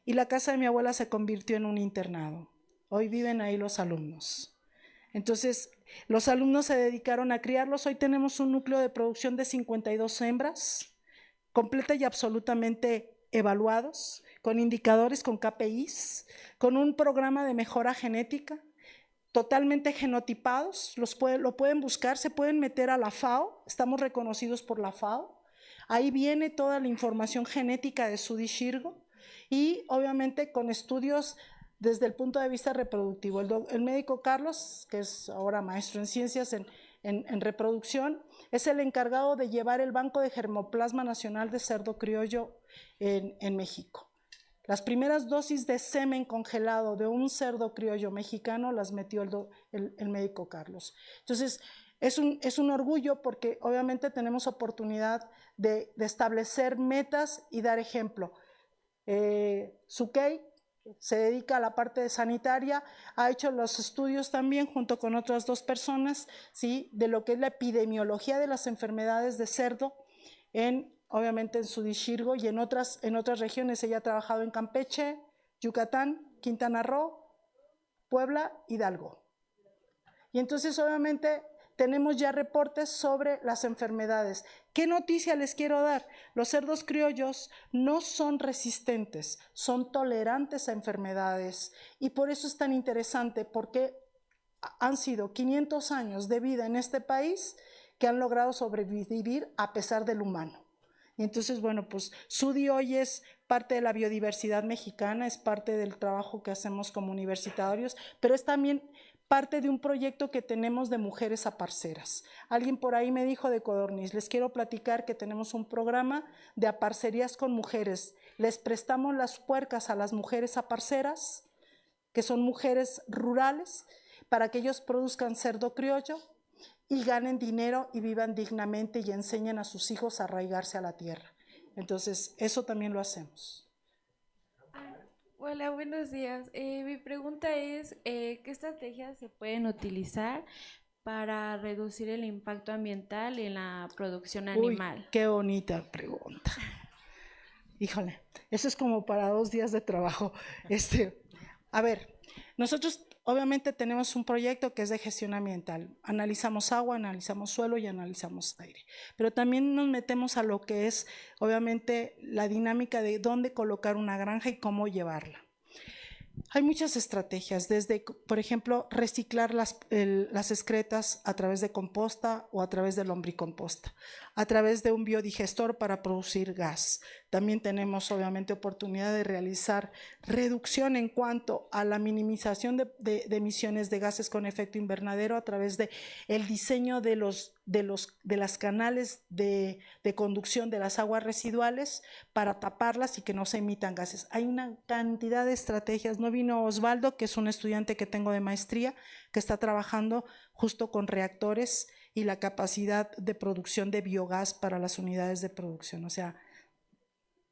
y la casa de mi abuela se convirtió en un internado. Hoy viven ahí los alumnos. Entonces los alumnos se dedicaron a criarlos. Hoy tenemos un núcleo de producción de 52 hembras, completa y absolutamente evaluados, con indicadores, con KPIs, con un programa de mejora genética, totalmente genotipados. Lo pueden buscar, se pueden meter a la FAO, estamos reconocidos por la FAO. Ahí viene toda la información genética de Sudi Xirgo, y obviamente con estudios desde el punto de vista reproductivo. El médico Carlos, que es ahora maestro en ciencias en reproducción, es el encargado de llevar el Banco de Germoplasma Nacional de Cerdo Criollo en México. Las primeras dosis de semen congelado de un cerdo criollo mexicano las metió el médico Carlos. Entonces, es un orgullo porque obviamente tenemos oportunidad de establecer metas y dar ejemplo. Sukey se dedica a la parte sanitaria, ha hecho los estudios también junto con otras 2 personas, ¿sí?, de lo que es la epidemiología de las enfermedades de cerdo, obviamente en Sudishirgo y en otras regiones. Ella ha trabajado en Campeche, Yucatán, Quintana Roo, Puebla, Hidalgo. Y entonces obviamente tenemos ya reportes sobre las enfermedades. ¿Qué noticia les quiero dar? Los cerdos criollos no son resistentes, son tolerantes a enfermedades y por eso es tan interesante, porque han sido 500 años de vida en este país que han logrado sobrevivir a pesar del humano. Y entonces, bueno, pues SUDI hoy es parte de la biodiversidad mexicana, es parte del trabajo que hacemos como universitarios, pero es también parte de un proyecto que tenemos de mujeres aparceras. Alguien por ahí me dijo de codorniz, les quiero platicar que tenemos un programa de aparcerías con mujeres. Les prestamos las puercas a las mujeres aparceras, que son mujeres rurales, para que ellos produzcan cerdo criollo y ganen dinero y vivan dignamente y enseñen a sus hijos a arraigarse a la tierra. Entonces, eso también lo hacemos. Hola, buenos días. Mi pregunta es, ¿qué estrategias se pueden utilizar para reducir el impacto ambiental en la producción animal? Uy, qué bonita pregunta. Híjole, eso es como para 2 días de trabajo. A ver, nosotros obviamente tenemos un proyecto que es de gestión ambiental. Analizamos agua, analizamos suelo y analizamos aire. Pero también nos metemos a lo que es, obviamente, la dinámica de dónde colocar una granja y cómo llevarla. Hay muchas estrategias, desde, por ejemplo, reciclar las excretas a través de composta o a través de lombricomposta, a través de un biodigestor para producir gas. También tenemos, obviamente, oportunidad de realizar reducción en cuanto a la minimización de emisiones de gases con efecto invernadero a través de el diseño de las canales de conducción de las aguas residuales para taparlas y que no se emitan gases. Hay una cantidad de estrategias. No vino Osvaldo, que es un estudiante que tengo de maestría, que está trabajando justo con reactores y la capacidad de producción de biogás para las unidades de producción. O sea,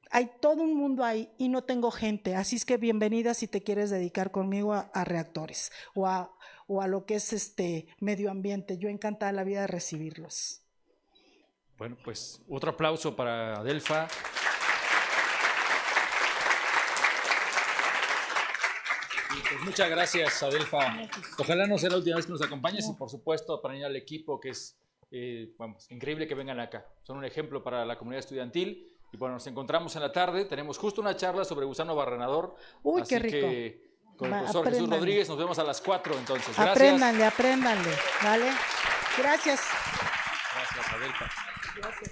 hay todo un mundo ahí y no tengo gente, así es que bienvenida si te quieres dedicar conmigo a reactores o a lo que es medio ambiente. Yo encantada la vida de recibirlos. Bueno, pues otro aplauso para Adelfa. Y pues muchas gracias, Adelfa. Ojalá no sea la última vez que nos acompañes y por supuesto para ir al equipo que es increíble que vengan acá. Son un ejemplo para la comunidad estudiantil. Y bueno, nos encontramos en la tarde. Tenemos justo una charla sobre gusano barrenador. Uy, así qué rico. Que con el profesor Jesús Rodríguez nos vemos a las 4 entonces. Gracias. Apréndanle, ¿vale? Gracias. Gracias, Adelfa. Gracias.